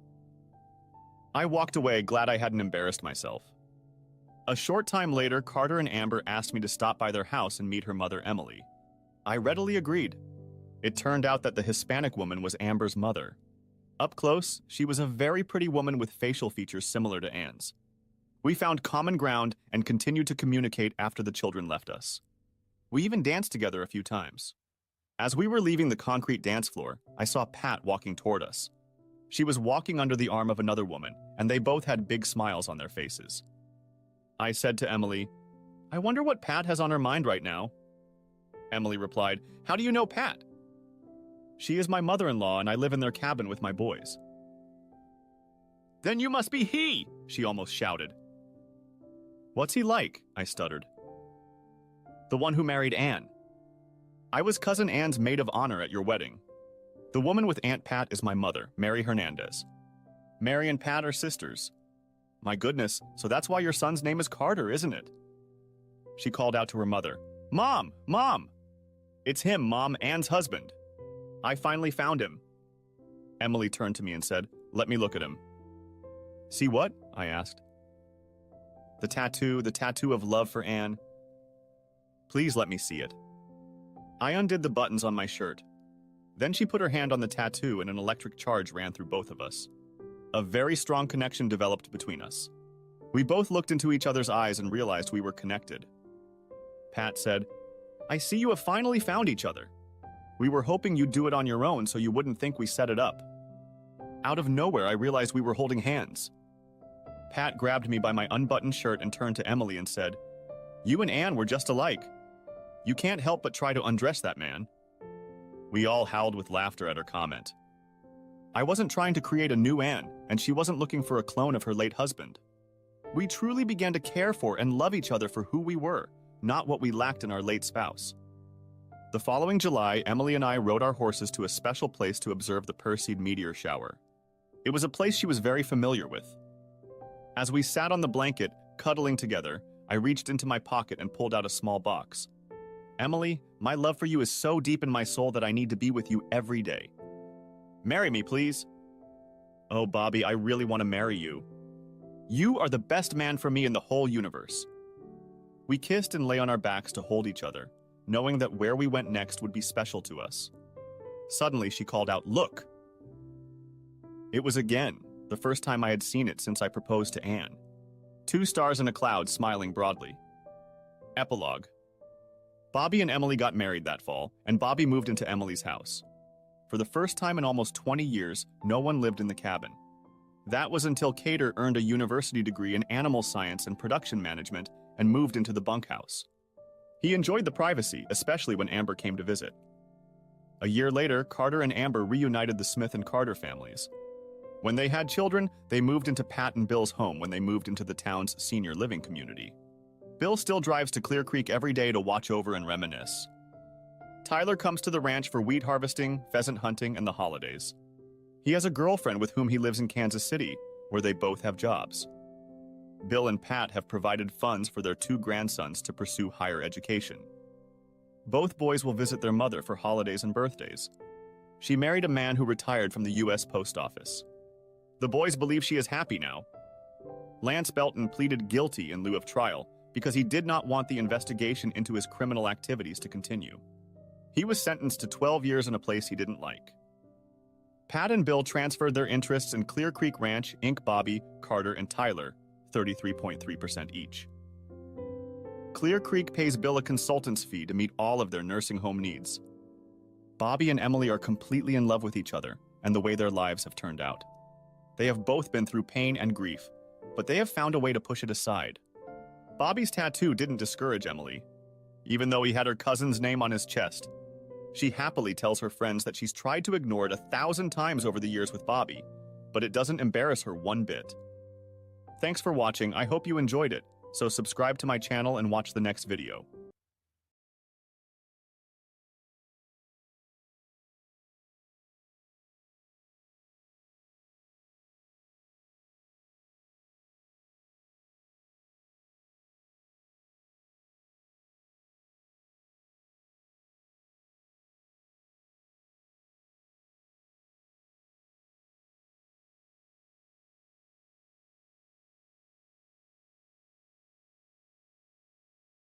Speaker 1: I walked away, glad I hadn't embarrassed myself. A short time later, Carter and Amber asked me to stop by their house and meet her mother, Emily. I readily agreed. It turned out that the Hispanic woman was Amber's mother. Up close, she was a very pretty woman with facial features similar to Anne's. We found common ground and continued to communicate after the children left us. We even danced together a few times. As we were leaving the concrete dance floor, I saw Pat walking toward us. She was walking under the arm of another woman, and they both had big smiles on their faces. I said to Emily, "I wonder what Pat has on her mind right now." Emily replied, "How do you know Pat?" "She is my mother-in-law and I live in their cabin with my boys." "Then you must be he!" she almost shouted. "What's he like?" I stuttered. "The one who married Anne. I was Cousin Anne's maid of honor at your wedding. The woman with Aunt Pat is my mother, Mary Hernandez. Mary and Pat are sisters. My goodness, so that's why your son's name is Carter, isn't it?" She called out to her mother, Mom! Mom! It's him, Mom, Anne's husband. I finally found him. Emily turned to me and said, "Let me look at him." "See what?" I asked. The tattoo of love for Anne. "Please let me see it." I undid the buttons on my shirt. Then she put her hand on the tattoo and an electric charge ran through both of us. A very strong connection developed between us. We both looked into each other's eyes and realized we were connected. Pat said, "I see you have finally found each other. We were hoping you'd do it on your own so you wouldn't think we set it up." Out of nowhere, I realized we were holding hands. Pat grabbed me by my unbuttoned shirt and turned to Emily and said, "You and Anne were just alike. You can't help but try to undress that man." We all howled with laughter at her comment. I wasn't trying to create a new Anne, and she wasn't looking for a clone of her late husband. We truly began to care for and love each other for who we were, not what we lacked in our late spouse. The following July, Emily and I rode our horses to a special place to observe the Perseid meteor shower. It was a place she was very familiar with. As we sat on the blanket, cuddling together, I reached into my pocket and pulled out a small box. "Emily, my love for you is so deep in my soul that I need to be with you every day. Marry me, please." "Oh, Bobby, I really want to marry you. You are the best man for me in the whole universe." We kissed and lay on our backs to hold each other, knowing that where we went next would be special to us. Suddenly, she called out, "Look!" It was again, the first time I had seen it since I proposed to Anne. 2 stars in a cloud smiling broadly. Epilogue. Bobby and Emily got married that fall, and Bobby moved into Emily's house. For the first time in almost 20 years, no one lived in the cabin. That was until Cater earned a university degree in animal science and production management and moved into the bunkhouse. He enjoyed the privacy, especially when Amber came to visit. A year later, Carter and Amber reunited the Smith and Carter families. When they had children, they moved into Pat and Bill's home when they moved into the town's senior living community. Bill still drives to Clear Creek every day to watch over and reminisce. Tyler comes to the ranch for wheat harvesting, pheasant hunting, and the holidays. He has a girlfriend with whom he lives in Kansas City, where they both have jobs. Bill and Pat have provided funds for their 2 grandsons to pursue higher education. Both boys will visit their mother for holidays and birthdays. She married a man who retired from the U.S. Post Office. The boys believe she is happy now. Lance Belton pleaded guilty in lieu of trial because he did not want the investigation into his criminal activities to continue. He was sentenced to 12 years in a place he didn't like. Pat and Bill transferred their interests in Clear Creek Ranch, Inc. Bobby, Carter, and Tyler, 33.3% each. Clear Creek pays Bill a consultant's fee to meet all of their nursing home needs. Bobby and Emily are completely in love with each other and the way their lives have turned out. They have both been through pain and grief, but they have found a way to push it aside. Bobby's tattoo didn't discourage Emily. Even though he had her cousin's name on his chest, she happily tells her friends that she's tried to ignore it 1,000 times over the years with Bobby, but it doesn't embarrass her one bit. Thanks for watching. I hope you enjoyed it, so subscribe to my channel and watch the next video.